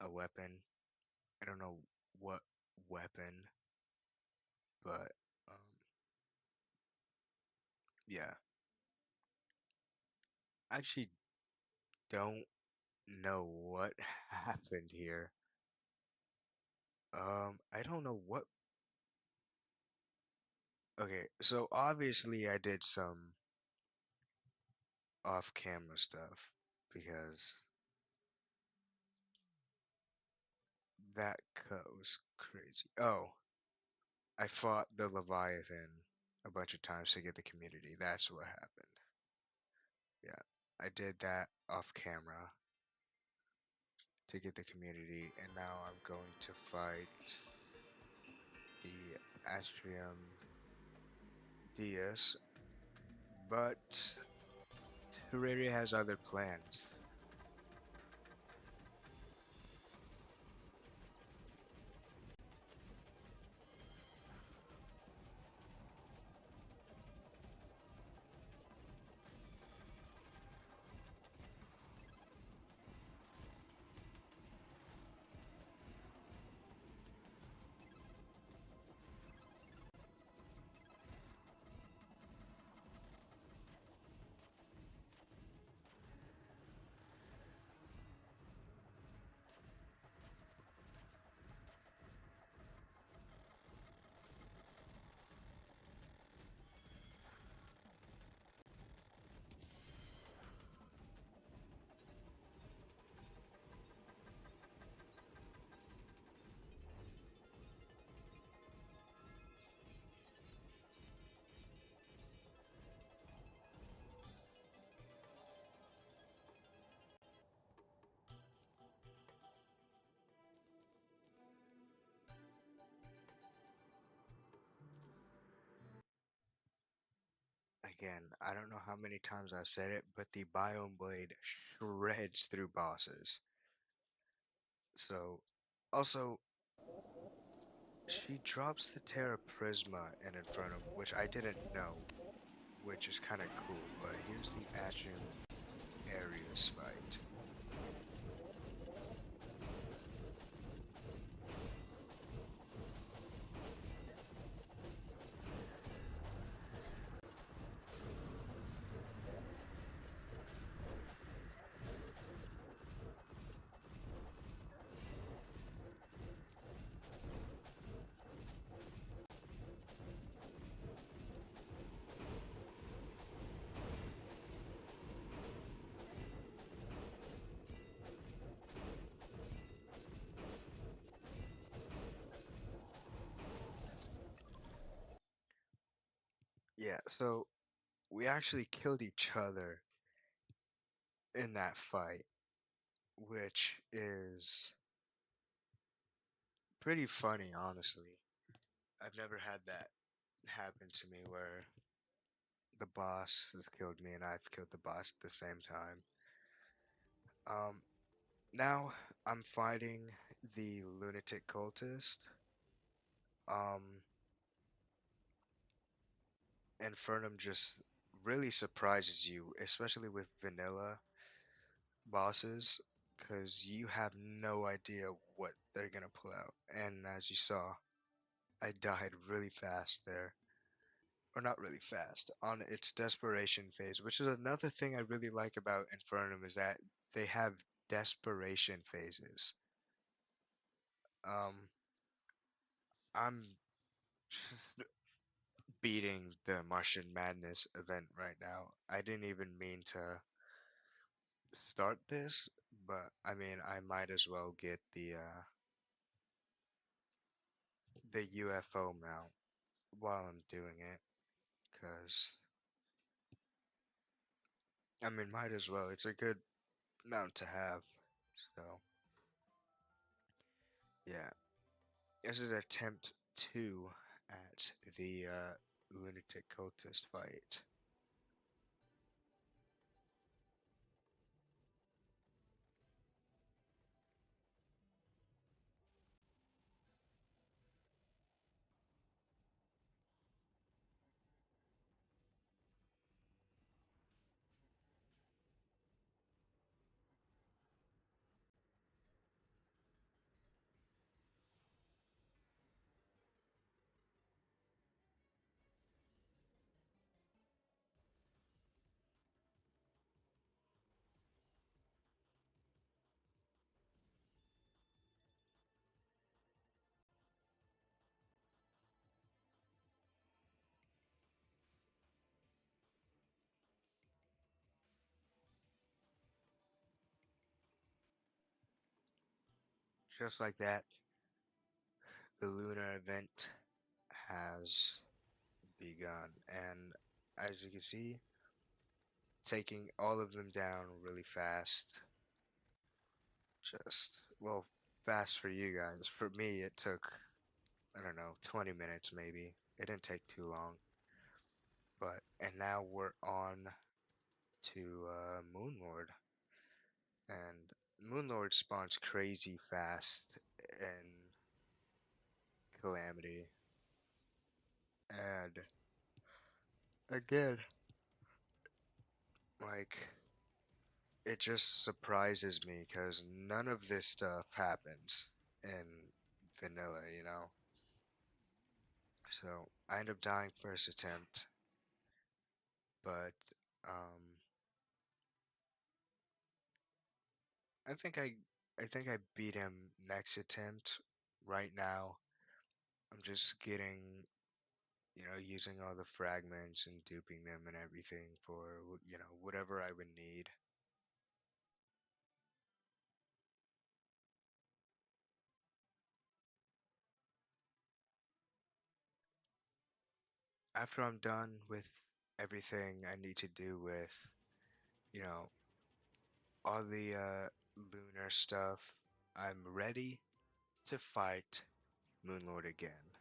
a weapon. I don't know what weapon, but um, yeah. I actually don't know what happened here. I don't know what. Okay, so obviously I did some off-camera stuff because that cut was crazy. Oh, I fought the Leviathan a bunch of times to get the community. That's what happened. Yeah, I did that off camera to get the community, and now I'm going to fight the Astrium Dias, but Terraria has other plans. again, I don't know how many times I've said it, but the Biome Blade shreds through bosses. So, also, she drops the Terra Prisma in Infernum, which I didn't know, which is kind of cool. But here's the Atrium Arius fight. Yeah, so we actually killed each other in that fight, which is pretty funny, honestly. I've never had that happen to me where the boss has killed me and I've killed the boss at the same time. Um, Now I'm fighting the lunatic cultist. Um, Infernum just really surprises you, especially with vanilla bosses, because you have no idea what they're gonna pull out. And as you saw, I died really fast there. Or not really fast, on its desperation phase, which is another thing I really like about Infernum is that they have desperation phases. Um, I'm just beating the Martian Madness event right now. I didn't even mean to start this, but I mean I might as well get the UFO mount while I'm doing it, cause I mean might as well. It's a good mount to have. So yeah, this is attempt two at the lunatic cultist fight. Just like that, the lunar event has begun, and as you can see, taking all of them down really fast. Just, well, fast for you guys. For me, it took, I don't know, 20 minutes maybe. It didn't take too long. But, and now we're on to Moonlord. And Moonlord spawns crazy fast in Calamity. And again, like, it just surprises me because none of this stuff happens in vanilla, you know? So I end up dying first attempt, but um, I think I beat him next attempt. Right now, I'm just getting, using all the fragments and duping them and everything for, whatever I would need. After I'm done with everything I need to do with, you know, all the lunar stuff, I'm ready to fight Moonlord again.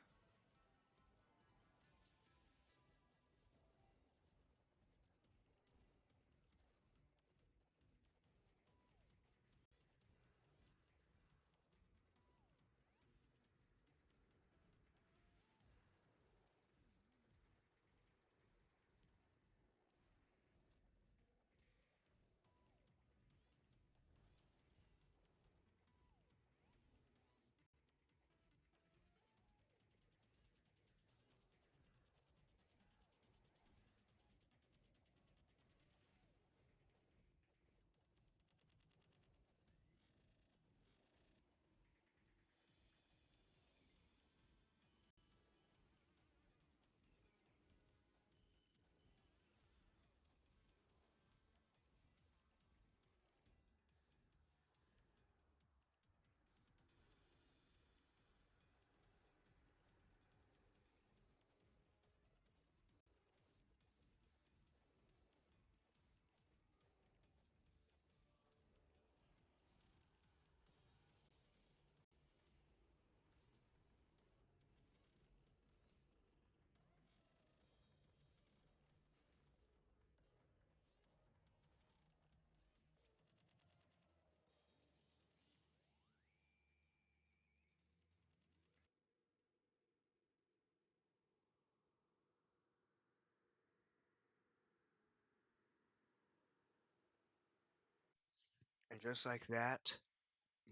just like that,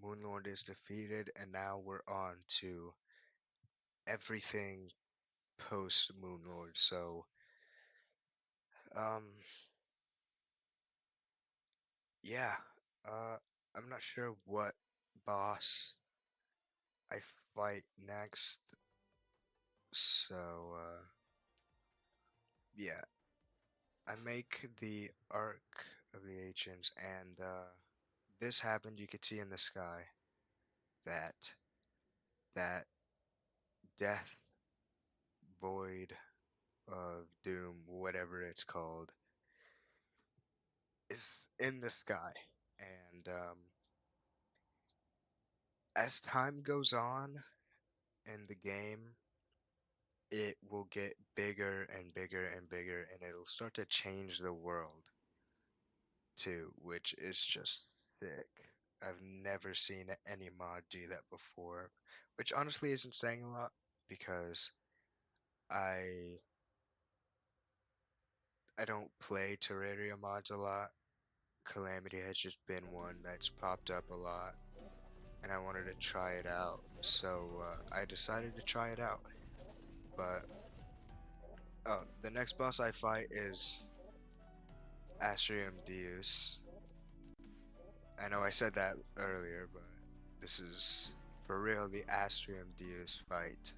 Moonlord is defeated, and now we're on to everything post Moonlord. So, um, yeah, uh, I'm not sure what boss I fight next. So, yeah, I make the Arc of the Ancients, and this happened. You could see in the sky that that death void of doom, whatever it's called, is in the sky. And as time goes on in the game, it will get bigger and bigger and bigger, and it'll start to change the world too, which is just sick. I've never seen any mod do that before, which honestly isn't saying a lot because I I don't play Terraria mods a lot. Calamity has just been one that's popped up a lot, and I wanted to try it out, so I decided to try it out. But the next boss I fight is Astrium Deus. I know I said that earlier, but this is for real the Astrium Deus fight.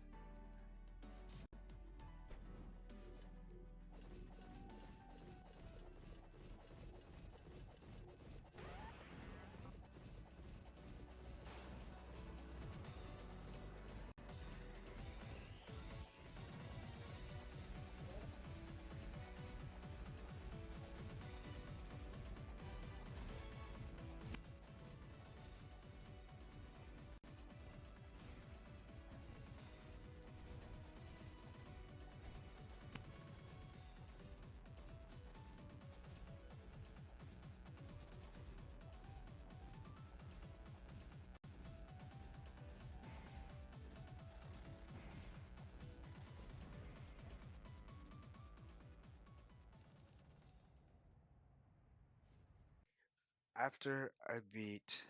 After I beat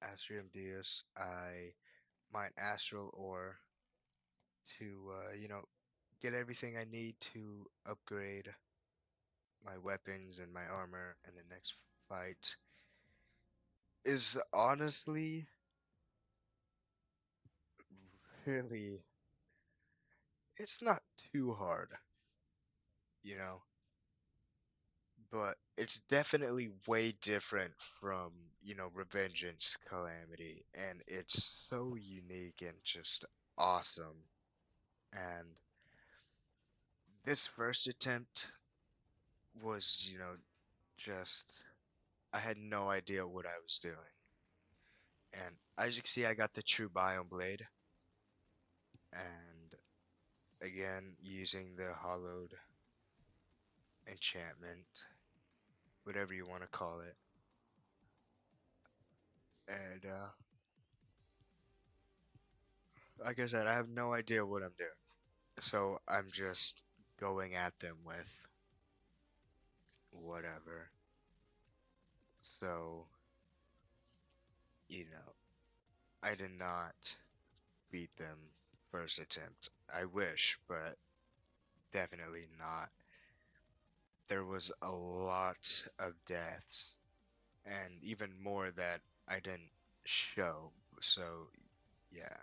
Astrium Deus, I mine Astral Ore to, get everything I need to upgrade my weapons and my armor, and the next fight is honestly really, it's not too hard, you know, but it's definitely way different from, Revengeance Calamity, and it's so unique and just awesome. And this first attempt was, just I had no idea what I was doing. And as you can see, I got the True Biome Blade, and again, using the Hollowed Enchantment, whatever you want to call it. And like I said, I have no idea what I'm doing. So I'm just going at them with whatever. So, you know, I did not beat them first attempt. I wish, but definitely not. There was a lot of deaths, and even more that I didn't show. So, yeah.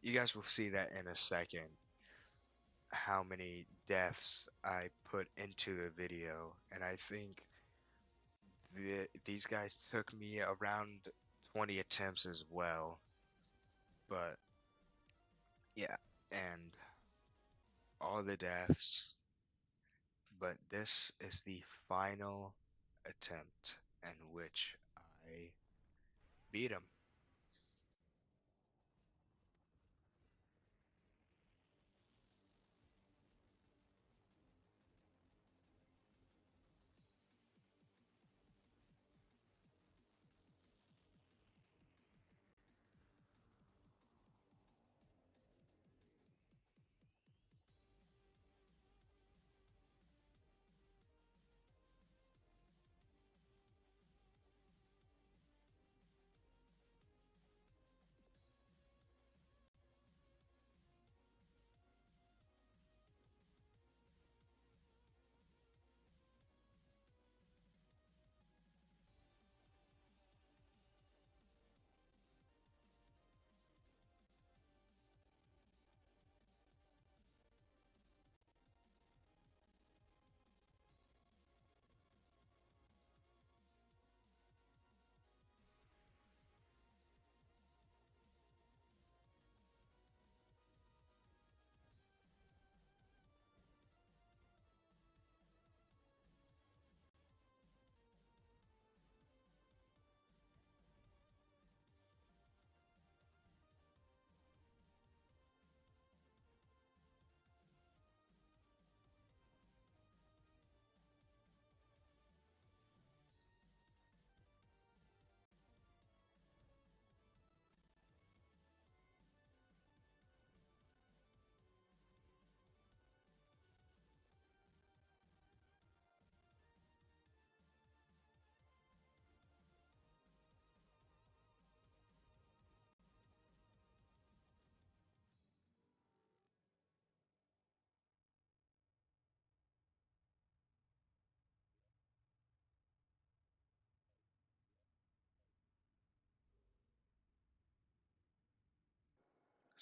You guys will see that in a second, how many deaths I put into the video, and I think these guys took me around 20 attempts as well. But yeah, and all the deaths. But this is the final attempt in which I beat him.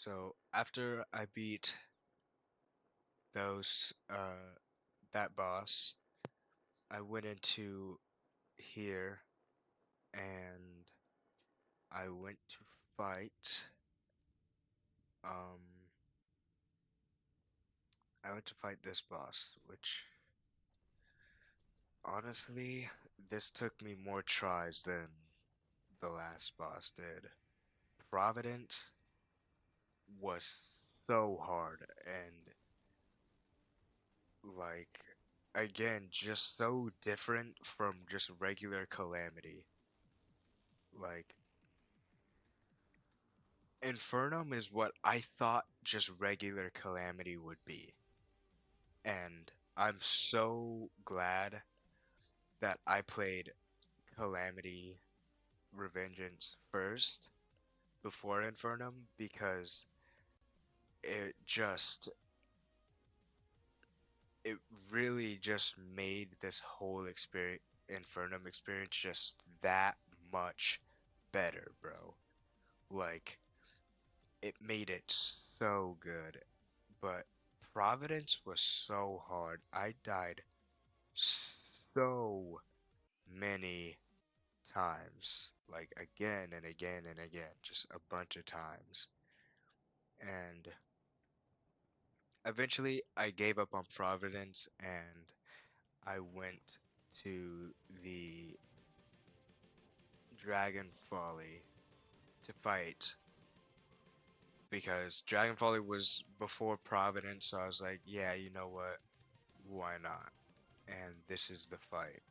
So after I beat those that boss, I went into here and I went to fight um I went to fight this boss, which honestly this took me more tries than the last boss did. Providence was so hard and like again just so different from just regular Calamity. Like Infernum is what I thought just regular Calamity would be. And I'm so glad that I played Calamity Revengeance first before Infernum because it just it really just made this whole experience Infernum experience just that much better, bro. Like it made it so good. But Providence was so hard. I died so many times. Like again and again and again. Just a bunch of times. And eventually I gave up on Providence and I went to the Dragon Folly to fight because Dragon Folly was before Providence, so I was like, yeah, you know what? Why not? And this is the fight.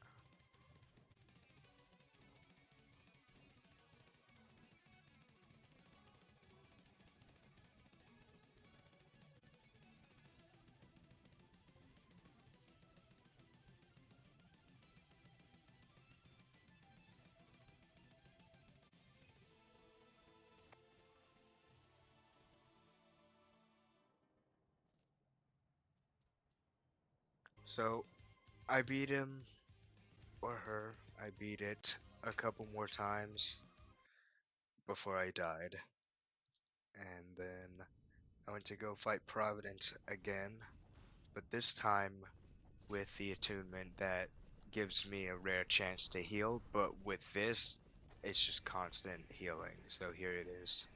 So I beat him or her. I beat it a couple more times before I died. And then I went to go fight Providence again, but this time with the attunement that gives me a rare chance to heal, but with this, it's just constant healing. So here it is.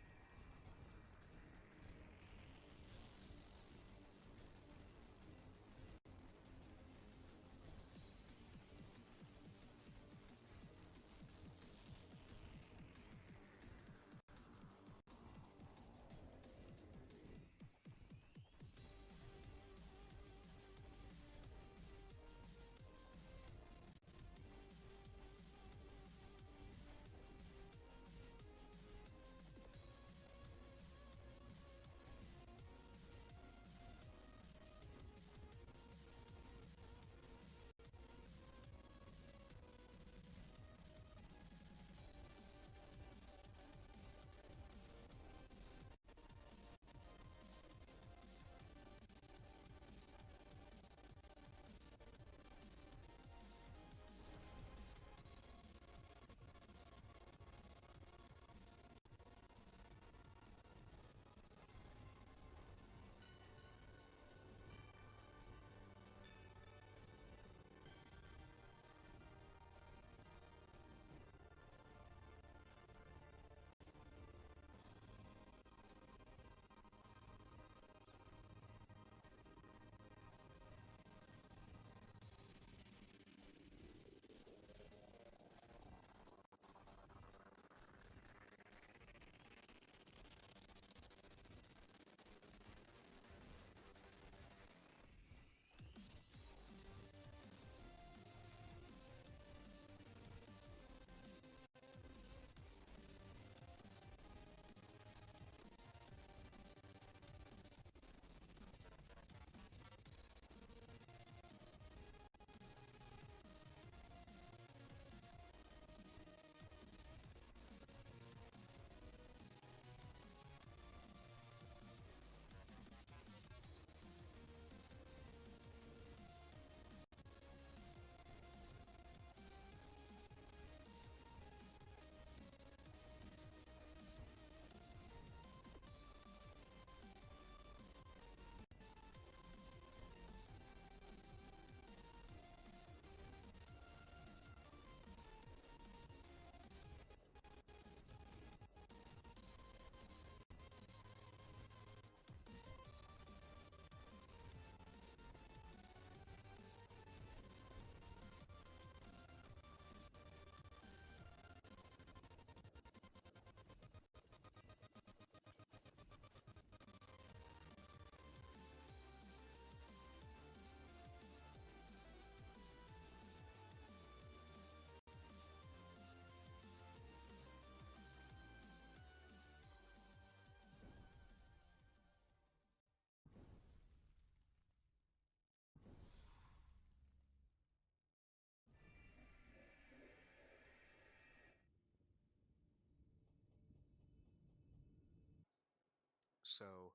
So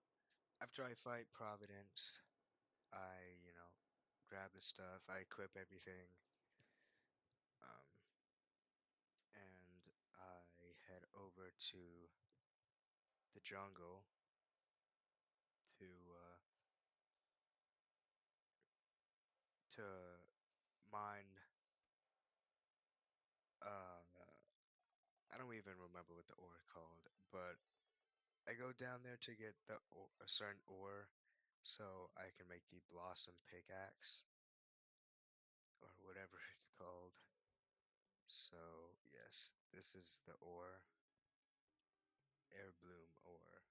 after I fight Providence, I, grab the stuff, I equip everything, um, and I head over to the jungle to to mine. I don't even remember what the ore called, but I go down there to get a certain ore, so I can make the blossom pickaxe or whatever it's called. So yes, this is the ore, air bloom ore.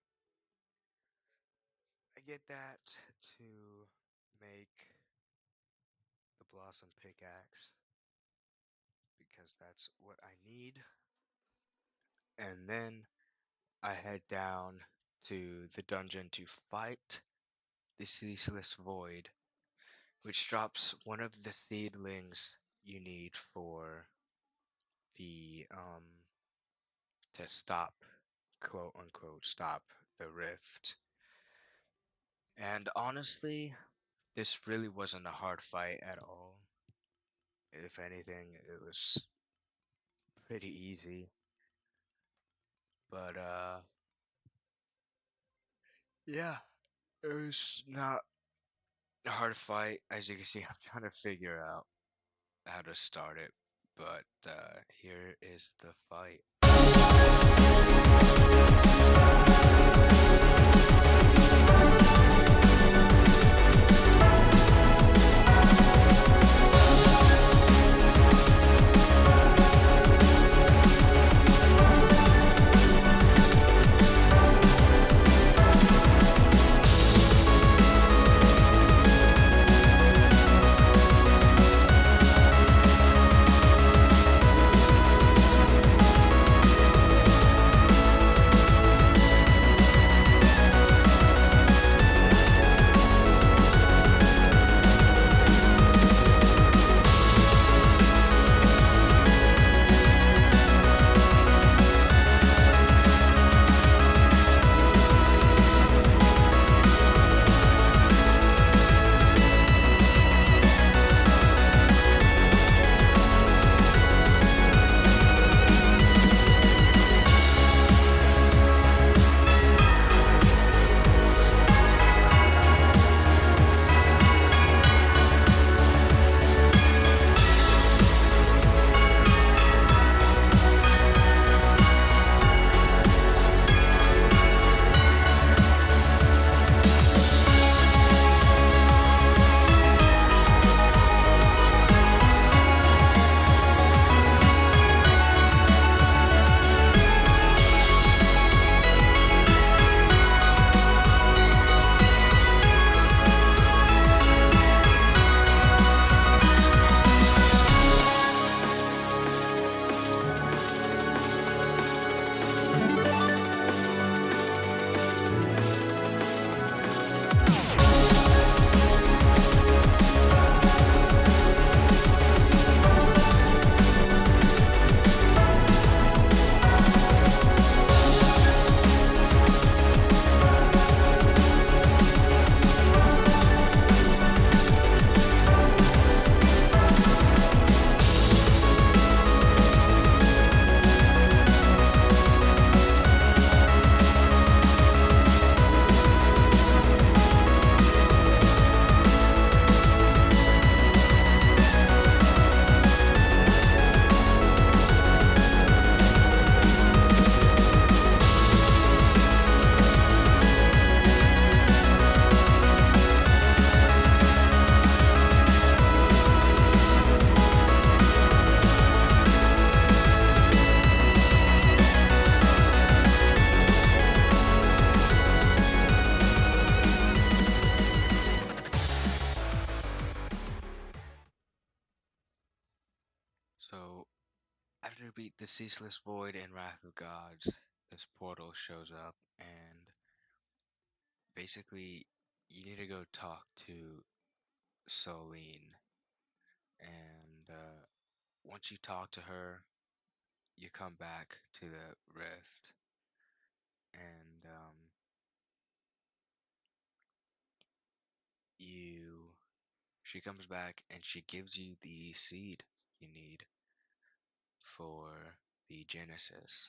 I get that to make the blossom pickaxe because that's what I need. And then I head down to the dungeon to fight the Ceaseless Void, which drops one of the seedlings you need for the to stop, quote unquote, stop the rift. And honestly, this really wasn't a hard fight at all. If anything, it was pretty easy. But yeah, it was not a hard fight. As you can see, I'm trying to figure out how to start it. But here is the fight. So after you beat the Ceaseless Void and Wrath of Gods, this portal shows up, and basically, you need to go talk to Solene. And once you talk to her, you come back to the rift, and you she comes back and she gives you the seed you need for the Genesis.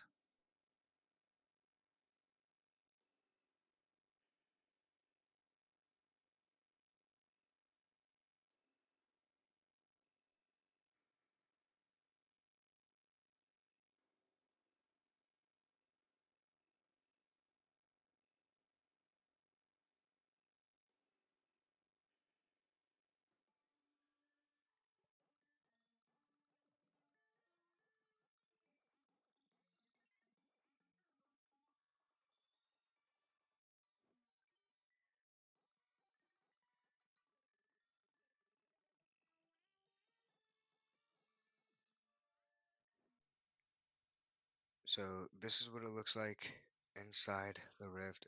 So this is what it looks like inside the rift.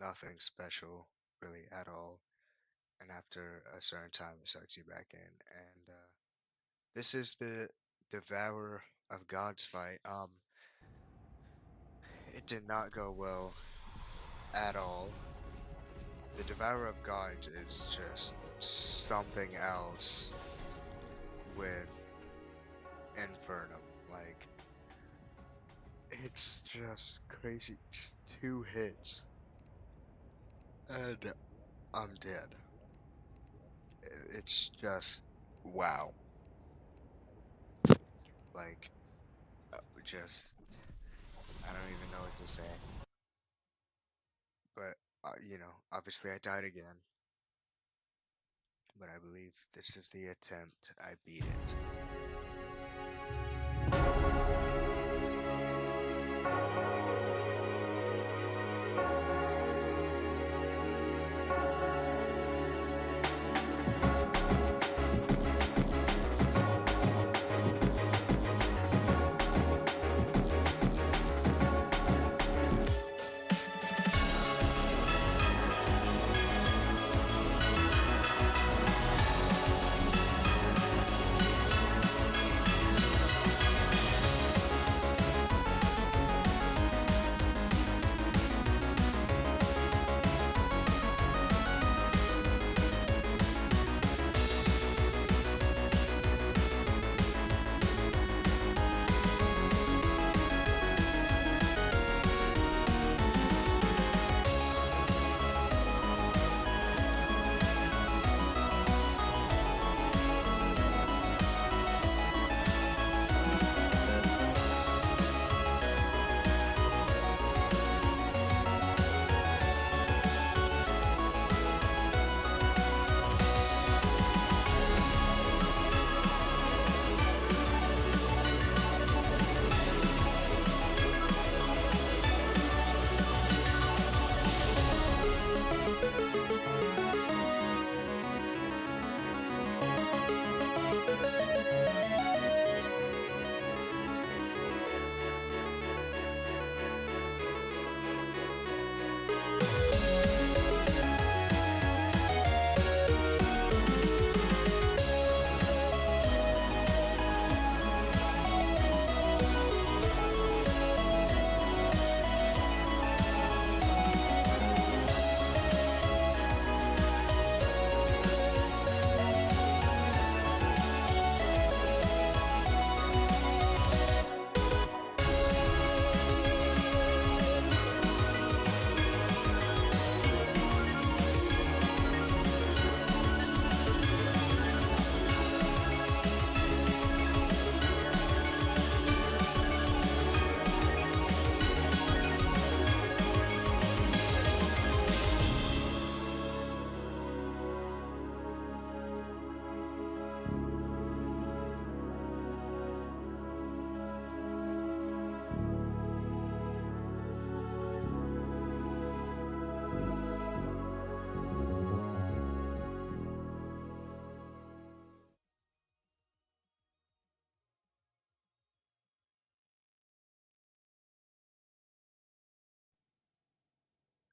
Nothing special really at all. And after a certain time, it sucks you back in. And this is the Devourer of Gods fight. It did not go well at all. The Devourer of Gods is just something else with Infernum. Like, it's just crazy. Just 2 hits, and I'm dead. It's just wow. Like, just I don't even know what to say. But obviously I died again. But I believe this is the attempt. I beat it.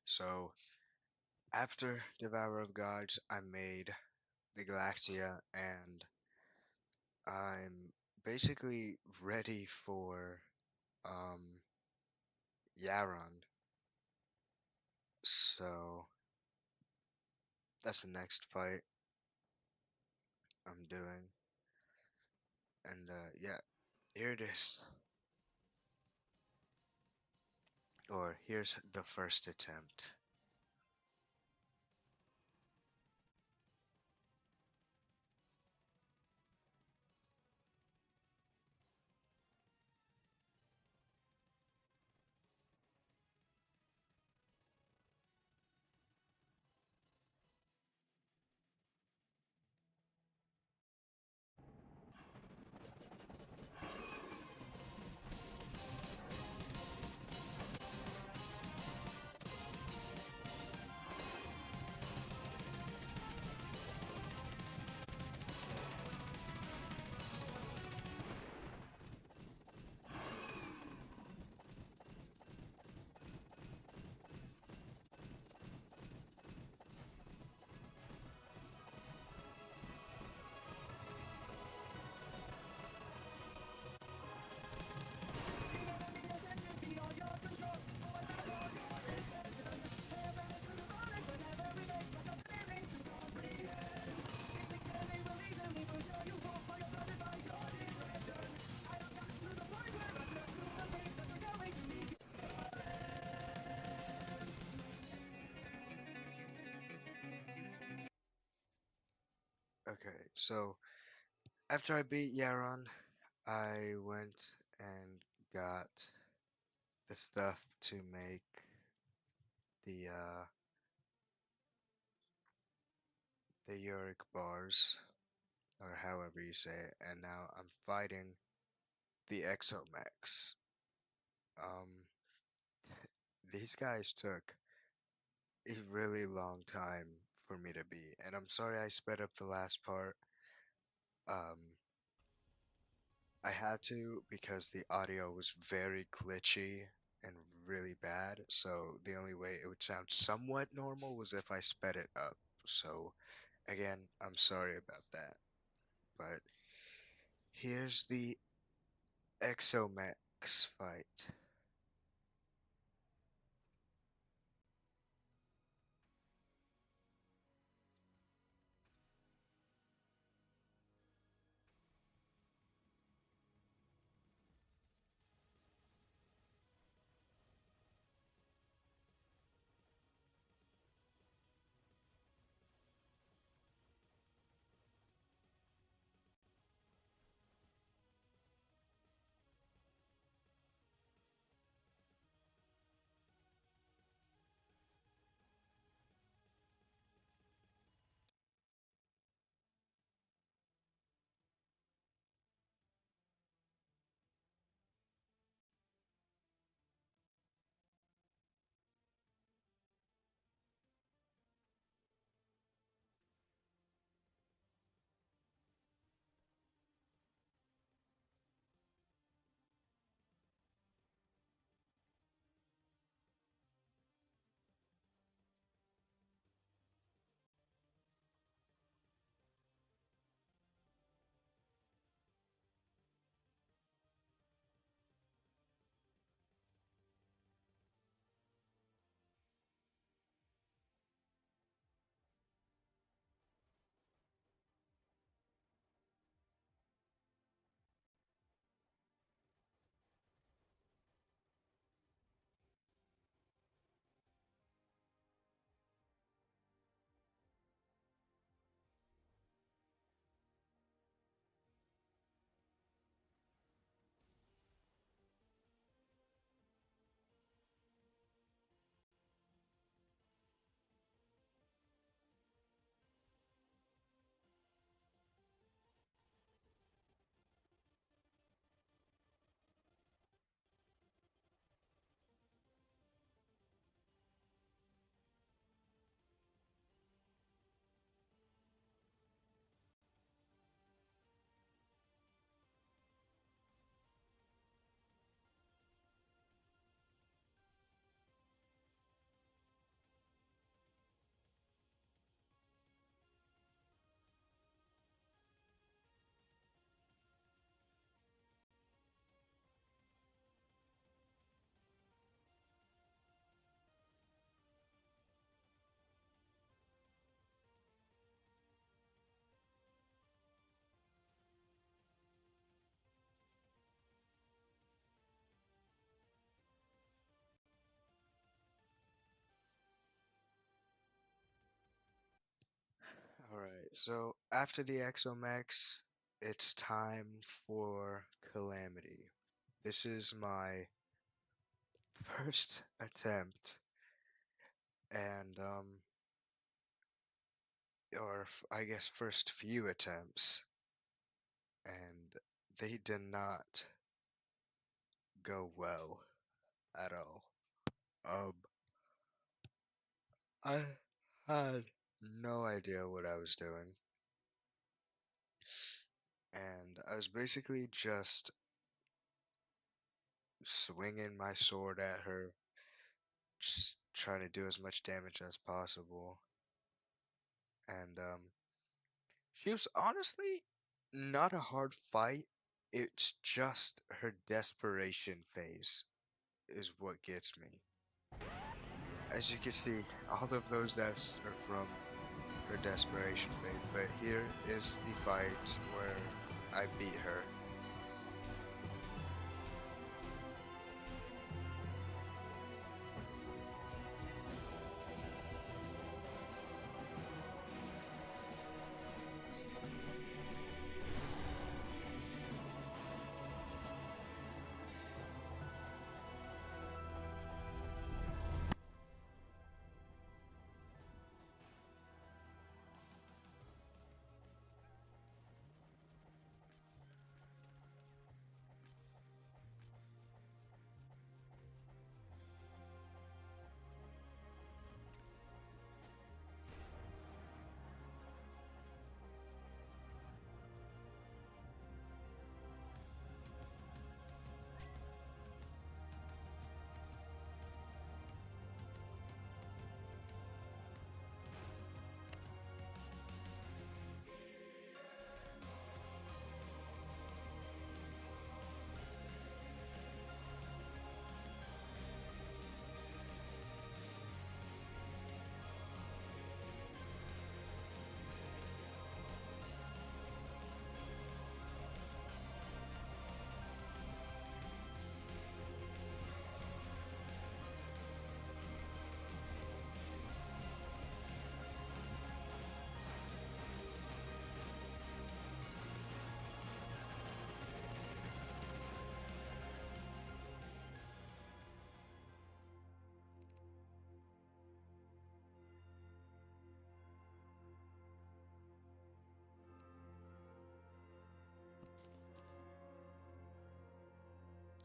So after Devourer of Gods, I made the Galaxia, and I'm basically ready for um Yaron. So That's the next fight I'm doing. And yeah, here it is. Or here's the first attempt. Okay, so after I beat Yaron, I went and got the stuff to make the the uric bars, or however you say it, and now I'm fighting the Exomex. Um, these guys took a really long time for me to beat, and I'm sorry I sped up the last part. Um, I had to because the audio was very glitchy and really bad, so the only way it would sound somewhat normal was if I sped it up. So, again, I'm sorry about that. But here's the Exomex fight. Alright, so after the Exomex, it's time for Calamity. This is my first attempt, and I guess first few attempts, and they did not go well at all. Um, I had no idea what I was doing, and I was basically just swinging my sword at her, just trying to do as much damage as possible. And she was honestly not a hard fight. It's just her desperation phase is what gets me. As you can see, all of those deaths are from her desperation phase, but here is the fight where I beat her.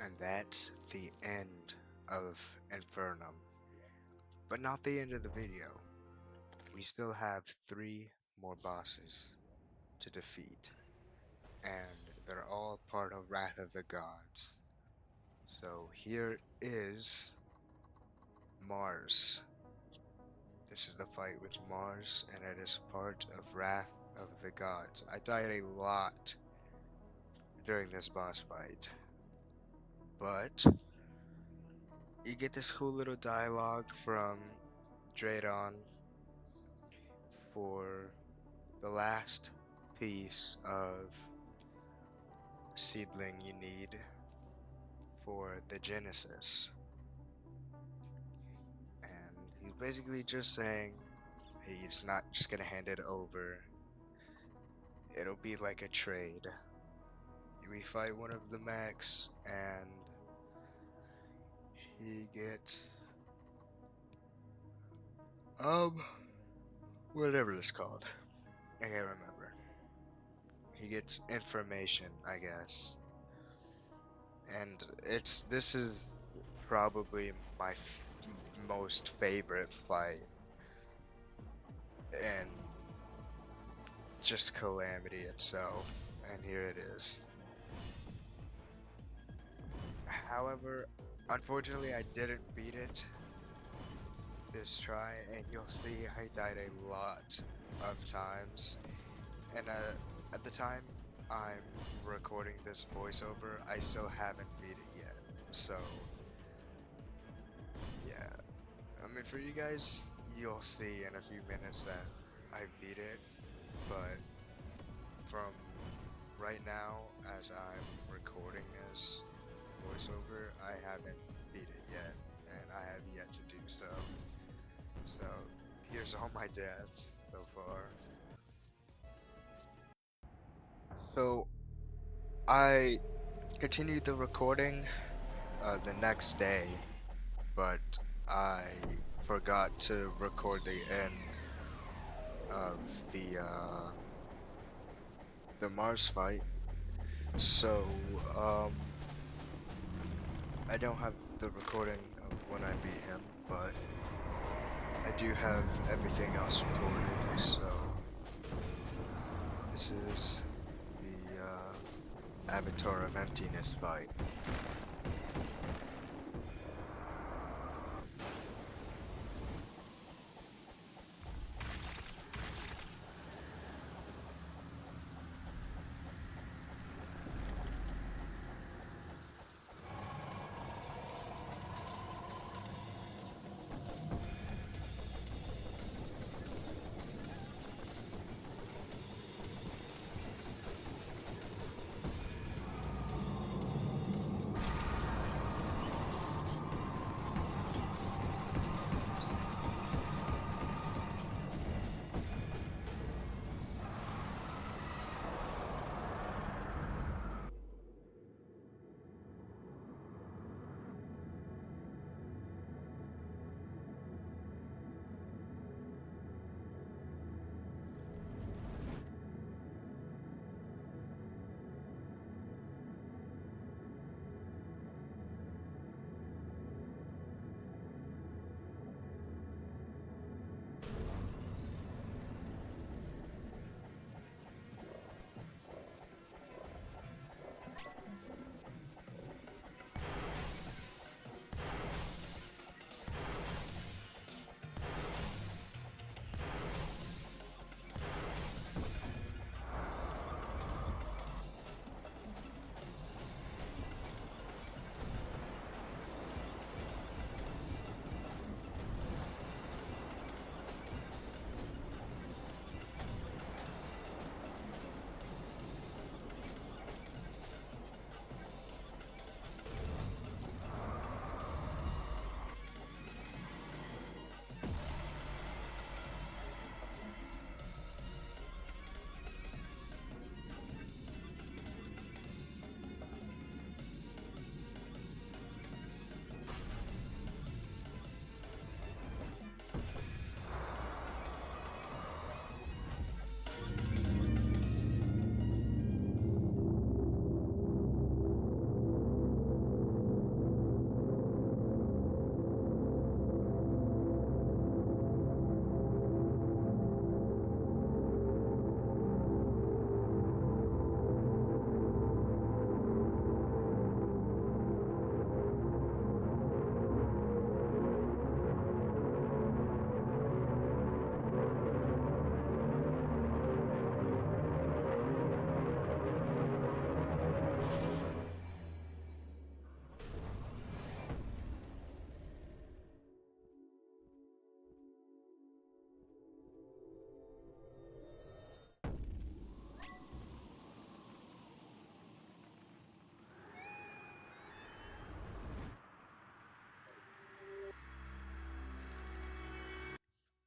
And that's the end of Infernum. But not the end of the video. We still have 3 more bosses to defeat, and they're all part of Wrath of the Gods. So here is Mars. This is the fight with Mars, and it is part of Wrath of the Gods. I died a lot during this boss fight, but you get this cool little dialogue from Dradon for the last piece of seedling you need for the Genesis. And he's basically just saying he's not just gonna hand it over. It'll be like a trade. We fight one of the mechs and he gets um whatever it's called. I can't remember. He gets information, I guess. And this is probably my most favorite fight and just Calamity itself. And here it is. However, unfortunately, I didn't beat it this try, and you'll see I died a lot of times. And at the time I'm recording this voiceover, I still haven't beat it yet. So, yeah. I mean, for you guys, you'll see in a few minutes that I beat it, but from right now, as I'm recording this voiceover, I haven't beat it yet, and I have yet to do so. So, here's all my deaths so far. So I continued the recording the next day, but I forgot to record the end of the Mars fight. So I don't have the recording of when I beat him, but I do have everything else recorded. So this is the Avatar of Emptiness fight.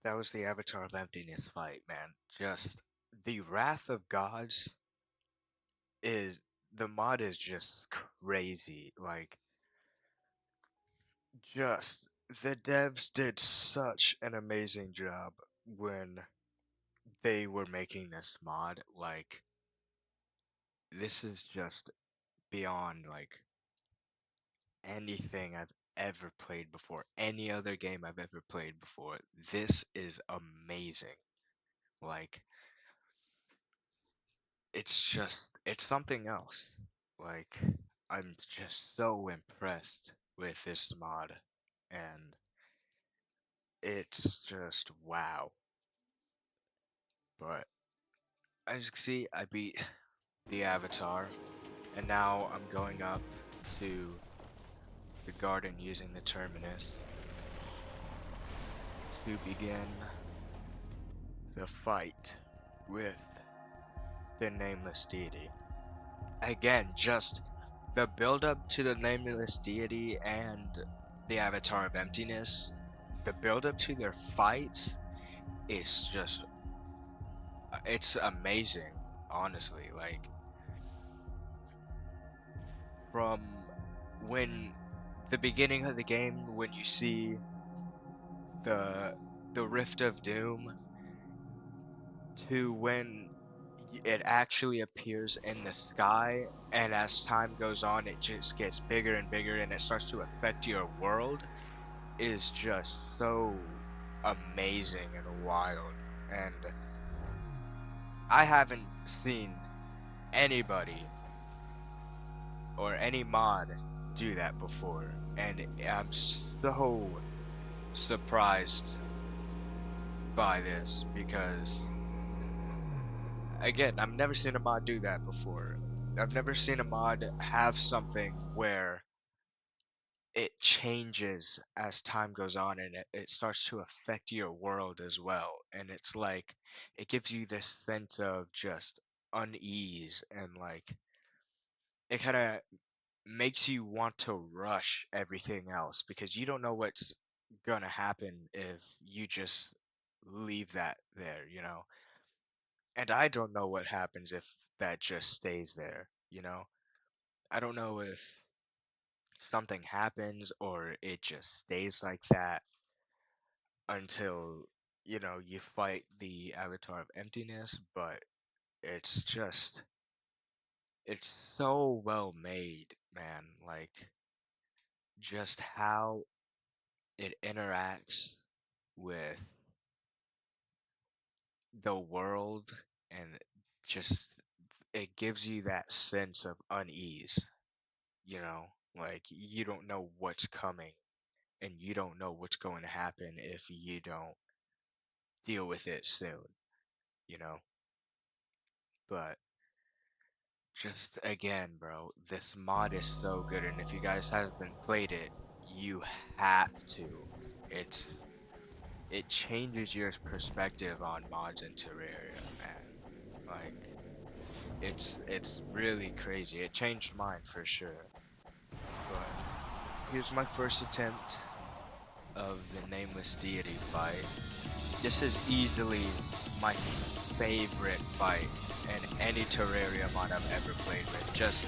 That was the Avatar of Emptiness fight, man. Just the Wrath of Gods is the mod is just crazy. Like, just the devs did such an amazing job when they were making this mod. Like, this is just beyond like anything I've ever played before, any other game I've ever played before. This is amazing. Like, it's something else. Like, I'm just so impressed with this mod, and it's just wow. But as you can see, I beat the Avatar, and now I'm going up to the garden using the Terminus to begin the fight with the Nameless Deity. Again, just the build up to the Nameless Deity and the Avatar of Emptiness, the build up to their fights is just it's amazing, honestly. Like, from when the beginning of the game when you see the the Rift of Doom to when it actually appears in the sky, and as time goes on it just gets bigger and bigger and it starts to affect your world is just so amazing and wild. And I haven't seen anybody or any mod do that before, and I'm so surprised by this because again, I've never seen a mod do that before. I've never seen a mod have something where it changes as time goes on and it starts to affect your world as well. And it's like it gives you this sense of just unease and like it kind of makes you want to rush everything else because you don't know what's gonna happen if you just leave that there, you know? And I don't know what happens if that just stays there, you know? I don't know if something happens or it just stays like that until, you know, you fight the Avatar of Emptiness, but it's just, it's so well made, man. Like, just how it interacts with the world and just it gives you that sense of unease, you know, like you don't know what's coming and you don't know what's going to happen if you don't deal with it soon, you know. But just again, bro, this mod is so good, and if you guys haven't played it, you have to. It's it changes your perspective on mods in Terraria, man. Like it's really crazy. It changed mine for sure. But here's my first attempt of the nameless deity fight. This is easily my favorite fight in any Terraria mod I've ever played with. Just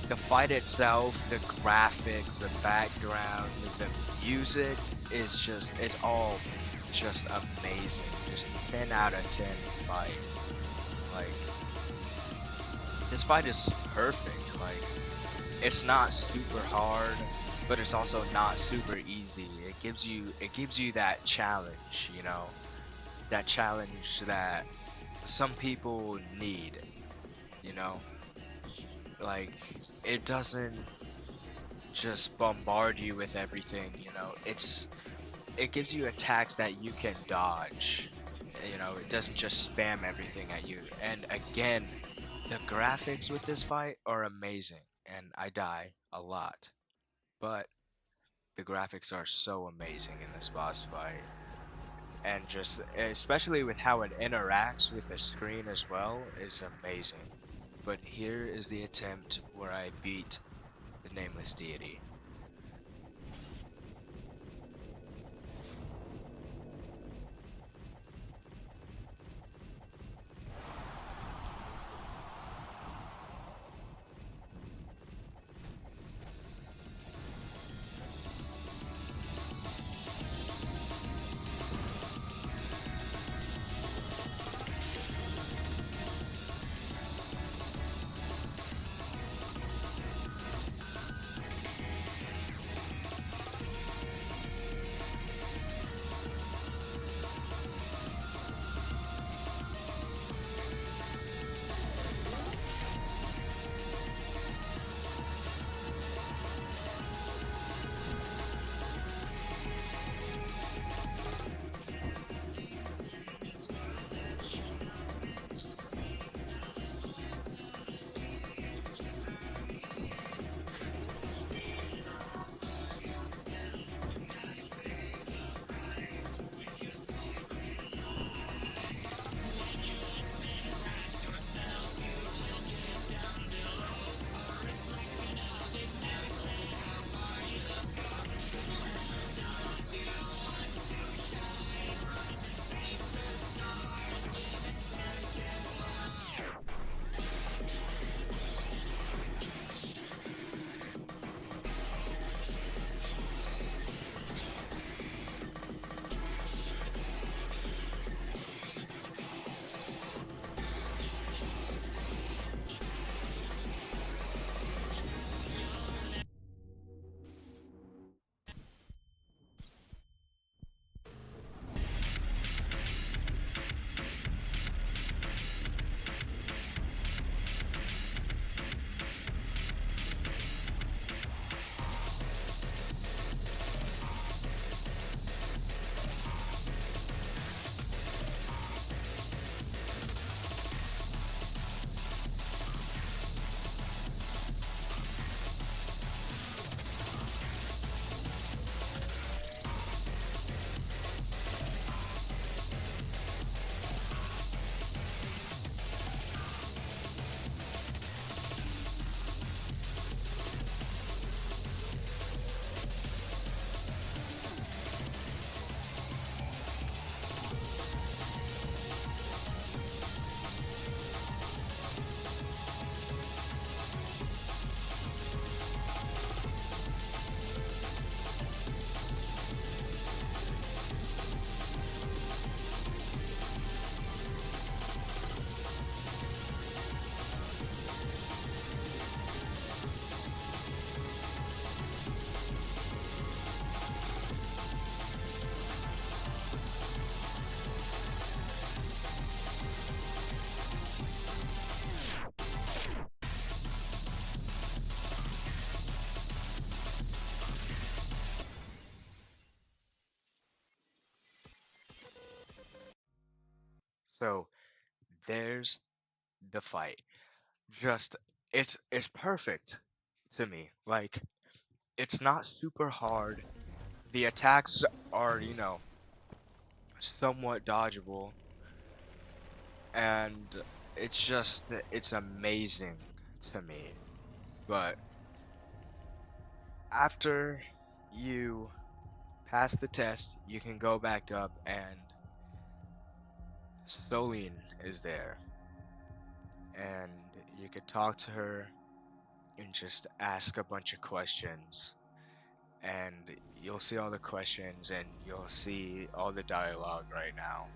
the fight itself, the graphics, the background, the music is just, it's all just amazing. Just 10 out of 10 fight. Like, this fight is perfect. Like, it's not super hard, but it's also not super easy. It gives you that challenge, you know, that challenge that some people need, you know, like it doesn't just bombard you with everything, you know. It gives you attacks that you can dodge. You know, it doesn't just spam everything at you. And again, the graphics with this fight are amazing, and I die a lot. But the graphics are so amazing in this boss fight. And just especially with how it interacts with the screen as well is amazing. But here is the attempt where I beat the nameless deity. So there's the fight. Just it's perfect to me. Like it's not super hard. The attacks are, somewhat dodgeable, and it's amazing to me. But after you pass the test, you can go back up and Solene is there, and you could talk to her and just ask a bunch of questions, and you'll see all the questions and you'll see all the dialogue right now.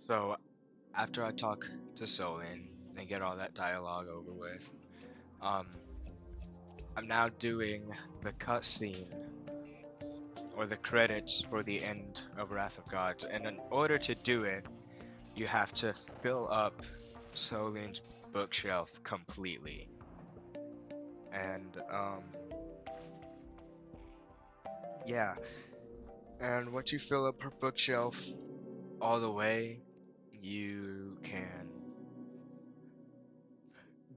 So after I talk to Solin and get all that dialogue over with, um, I'm now doing the cutscene or the credits for the end of Wrath of Gods, and in order to do it, you have to fill up Solin's bookshelf completely. And yeah, and once you fill up her bookshelf all the way, you can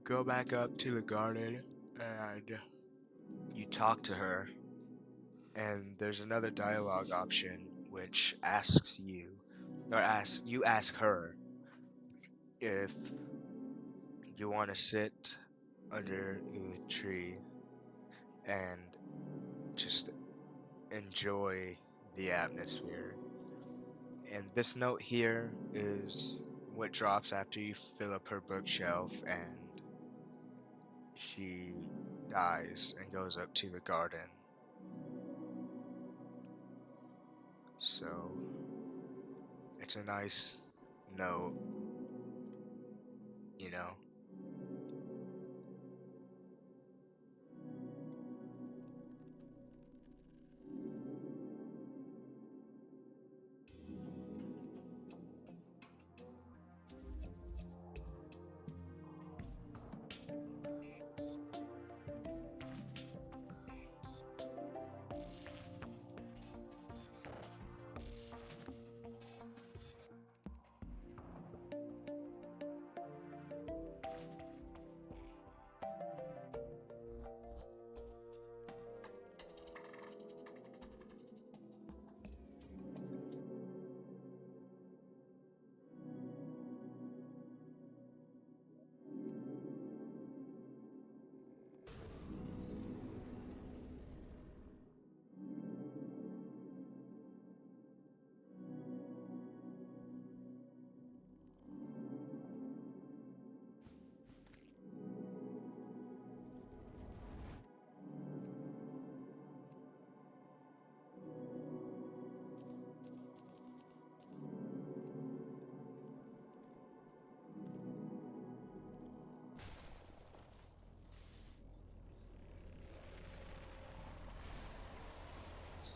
go back up to the garden and you talk to her, and there's another dialogue option which asks you, or asks you ask her if you want to sit under the tree and just enjoy the atmosphere. And this note here is what drops after you fill up her bookshelf and she dies and goes up to the garden. So it's a nice note, you know.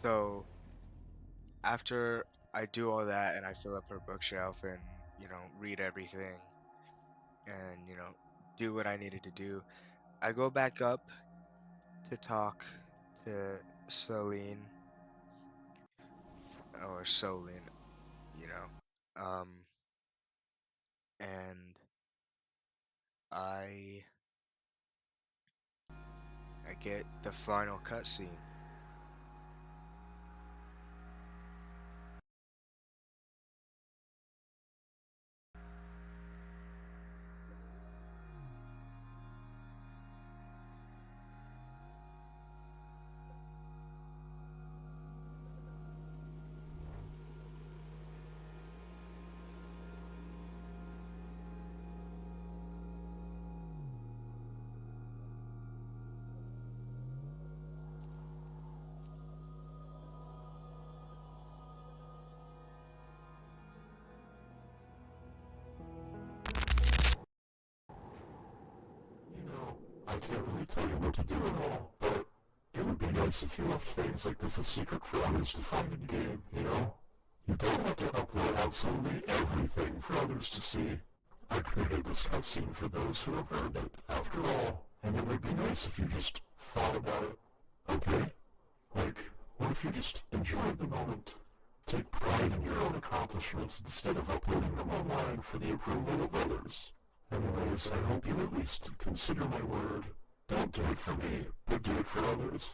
So after I do all that and I fill up her bookshelf and, read everything and, do what I needed to do, I go back up to talk to Celine or Solin, you know. Um, and I I get the final cutscene. You know, I can't really tell you what to do at all, but it would be nice if you left things like this a secret for others to find in-game, you know? You don't have to upload absolutely everything for others to see. I created this cutscene for those who have earned it, after all, and it would be nice if you just thought about it, okay? Like, what if you just enjoyed the moment? Take pride in your own accomplishments instead of uploading them online for the approval of others. Anyways, I hope you at least consider my word. Don't do it for me, but do it for others.